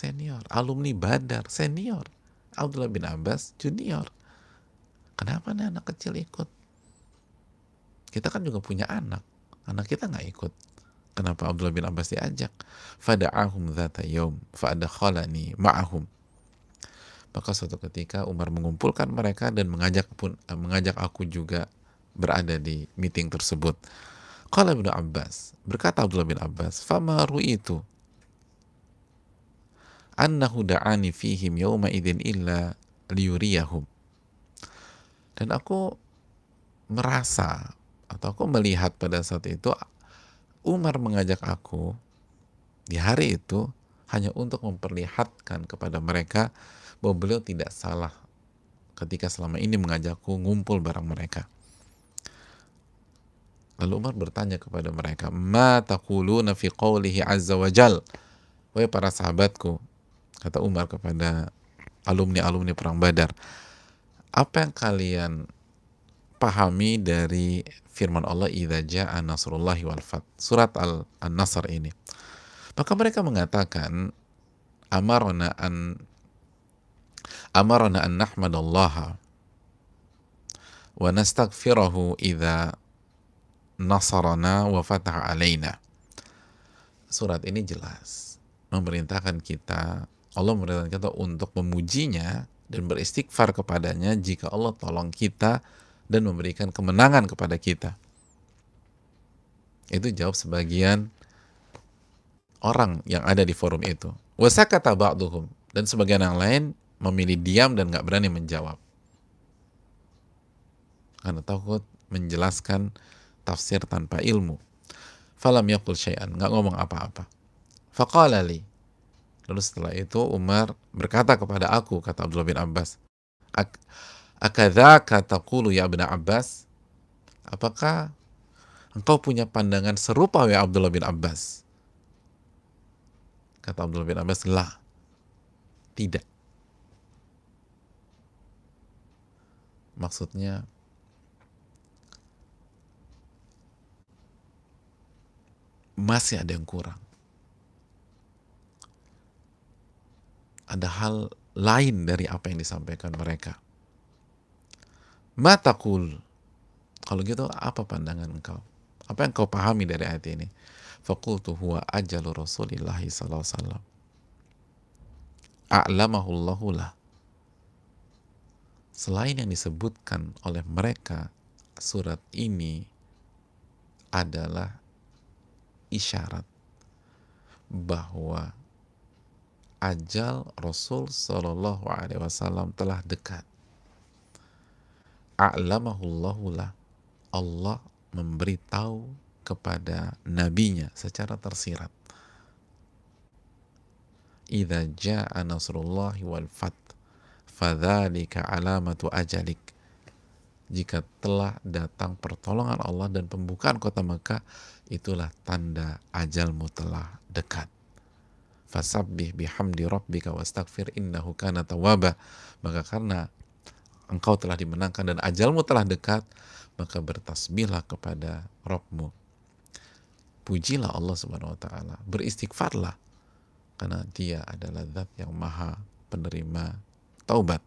alumni Badar, senior. Abdullah bin Abbas junior. Kenapa nih anak kecil ikut? Kita kan juga punya anak kita nggak ikut. Kenapa Abdullah bin Abbas diajak? Fada'ahum dhata yaum fa'adakhalani ma'ahum. Maka suatu ketika Umar mengumpulkan mereka dan mengajak aku juga berada di meeting tersebut. Qala Ibnu Abbas, berkata Abdullah bin Abbas, fama ru'itu annahu da'ani fihim yawma idzin illa liyuriyahum. Dan aku merasa atau aku melihat pada saat itu Umar mengajak aku di hari itu hanya untuk memperlihatkan kepada mereka bahwa beliau tidak salah ketika selama ini mengajakku ngumpul bareng mereka. Lalu Umar bertanya kepada mereka, ma taquluna fi qawlihi azza wa jal. Wahai para sahabatku, kata Umar kepada alumni-alumni perang Badar, apa yang kalian pahami dari firman Allah idza jaa nasrullahi wal fath, surat An-Nasr ini? Maka mereka mengatakan, amarna an nahmadallaha wa nastaghfirahu idza nasarana wa fataha alaina. Surat ini jelas memerintahkan kita, Allah memerintahkan kita untuk memujinya dan beristighfar kepadanya jika Allah tolong kita dan memberikan kemenangan kepada kita. Itu jawab sebagian orang yang ada di forum itu. Wasakata ba'duhum, dan sebagian yang lain memilih diam dan gak berani menjawab karena takut menjelaskan tafsir tanpa ilmu. Falam yaqul syai'an, gak ngomong apa-apa. Faqala li, lalu setelah itu Umar berkata kepada aku, kata Abdullah bin Abbas, akadzaka taqulu ya Ibn Abbas, apakah engkau punya pandangan serupa ya Abdullah bin Abbas? Kata Abdullah bin Abbas, la, tidak. Maksudnya masih ada yang kurang. Ada hal lain dari apa yang disampaikan mereka. Ma taqul, kalau gitu apa pandangan engkau? Apa yang kau pahami dari ayat ini? Faqultu huwa ajalu Rasulillahi sallallahu alaihi wasallam. A'lamahu Allahu lah. Selain yang disebutkan oleh mereka, surat ini adalah isyarat bahwa ajal Rasul sallallahu alaihi wasallam telah dekat. A'lamahu Allahu lah. Allah memberitahu kepada nabinya secara tersirat. Idza jaa nasrullahi wal fath fadzalika alamatu ajalik. Jika telah datang pertolongan Allah dan pembukaan kota Mekah, itulah tanda ajalmu telah dekat. Fasabbih bihamdi rabbika wastaghfir innahu kana tawwaba. Maka karena engkau telah dimenangkan dan ajalmu telah dekat, maka bertasbihlah kepada Rabbmu. Pujilah Allah Subhanahu wa taala, beristighfarlah karena Dia adalah Zat yang Maha penerima taubat.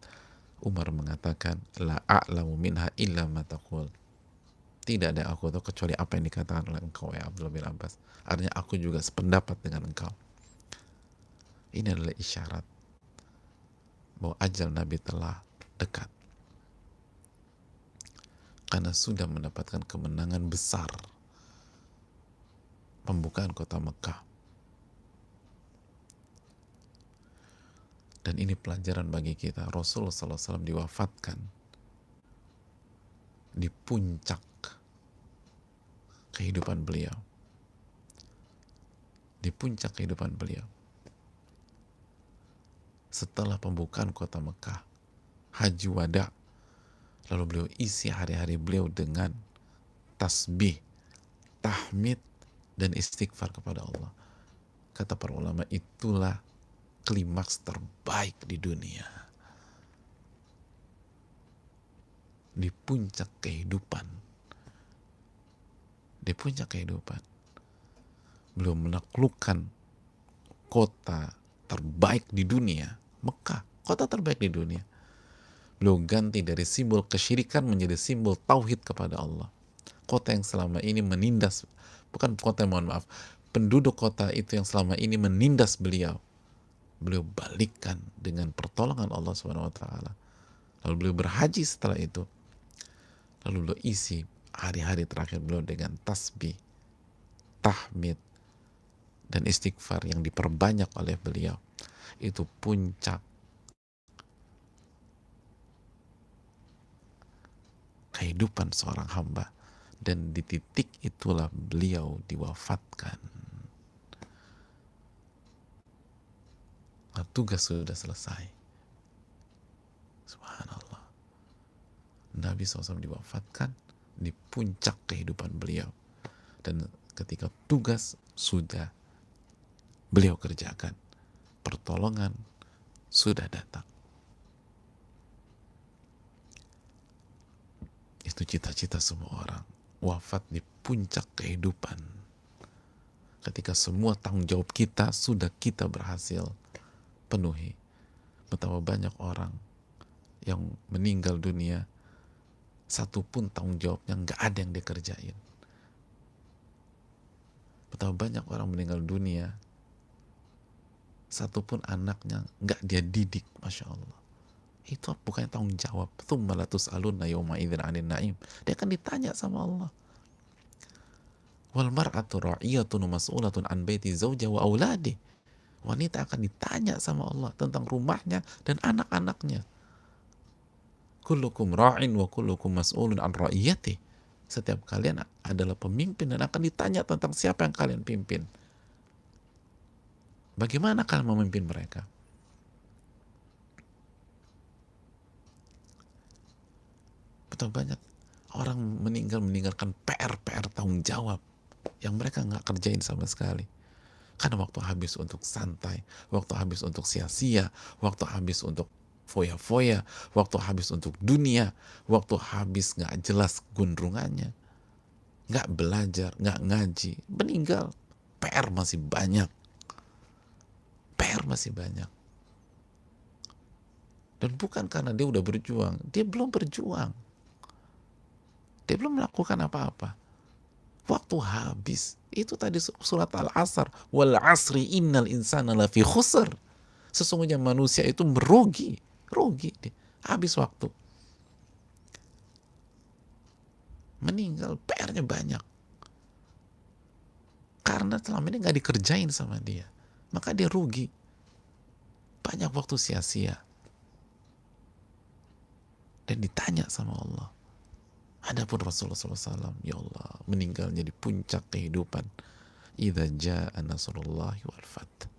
Umar mengatakan, la a'lamu minha illa ma taqul. Tidak ada aku tahu kecuali apa yang dikatakan oleh engkau ya Abdullah bin Abbas. Artinya aku juga sependapat dengan engkau. Ini adalah isyarat bahwa ajal Nabi telah dekat. Karena sudah mendapatkan kemenangan besar. Pembukaan kota Mekah. Dan ini pelajaran bagi kita. Rasulullah SAW diwafatkan di puncak kehidupan beliau. Di puncak kehidupan beliau. Setelah pembukaan kota Mekah, haji wada, lalu beliau isi hari-hari beliau dengan tasbih, tahmid, dan istighfar kepada Allah. Kata para ulama, itulah klimaks terbaik di dunia. Di puncak kehidupan. Di puncak kehidupan. Beliau menaklukkan kota terbaik di dunia, Mekah, kota terbaik di dunia. Beliau ganti dari simbol kesyirikan menjadi simbol tauhid kepada Allah. Kota yang selama ini menindas, bukan kota, mohon maaf, penduduk kota itu yang selama ini menindas beliau, beliau balikkan dengan pertolongan Allah Subhanahu wa taala. Lalu beliau berhaji setelah itu. Lalu beliau isi hari-hari terakhir beliau dengan tasbih, tahmid, dan istighfar yang diperbanyak oleh beliau. Itu puncak kehidupan seorang hamba. Dan di titik itulah beliau diwafatkan. Nah, tugas sudah selesai. Subhanallah. Nabi SAW diwafatkan di puncak kehidupan beliau, dan ketika tugas sudah beliau kerjakan, pertolongan sudah datang. Itu cita-cita semua orang, wafat di puncak kehidupan, ketika semua tanggung jawab kita sudah kita berhasil penuhi. Betapa banyak orang yang meninggal dunia, satupun tanggung jawabnya nggak ada yang dia kerjain. Betapa banyak orang meninggal dunia, satupun anaknya nggak dia didik, Masya Allah. Itu bukannya tanggung jawab. Tsumma latus'alunna yawma idzin 'anil na'im. Dia akan ditanya sama Allah. Wal mar'atu ra'iyatun mas'ulatun an baiti zawja wa auladi. Wanita akan ditanya sama Allah tentang rumahnya dan anak-anaknya. Kullukum ra'in wa kullukum mas'ulun an ra'iyati. Setiap kalian adalah pemimpin dan akan ditanya tentang siapa yang kalian pimpin. Bagaimana kalian memimpin mereka? Betul, banyak orang meninggalkan PR tanggung jawab yang mereka nggak kerjain sama sekali. Karena waktu habis untuk santai, waktu habis untuk sia-sia, waktu habis untuk foya-foya, waktu habis untuk dunia, waktu habis nggak jelas gundrungannya, nggak belajar, nggak ngaji, meninggal. PR masih banyak. PR masih banyak. Dan bukan karena dia udah berjuang, dia belum berjuang. Dia belum melakukan apa-apa. Waktu habis. Itu tadi surat Al-Asr. Wal asri innal insana lafi khusr. Sesungguhnya manusia itu merugi. Rugi. Habis waktu. Meninggal. PR-nya banyak. Karena selama ini gak dikerjain sama dia. Maka dia rugi. Banyak waktu sia-sia. Dan ditanya sama Allah. Adapun Rasulullah SAW, ya Allah, meninggalnya di puncak kehidupan. Idza jaa nasrullahi wal fath.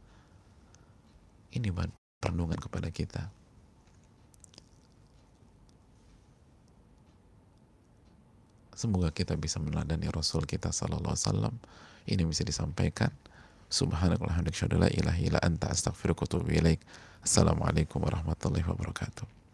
Ini perenungan kepada kita. Semoga kita bisa meneladani Rasul kita sallallahu alaihi wasallam. Ini bisa disampaikan. Subhanakallahumma wa bihamdika, asyhadu an la ilaha illa anta, astaghfiruka wa atubu ilaik. Assalamualaikum warahmatullahi wabarakatuh.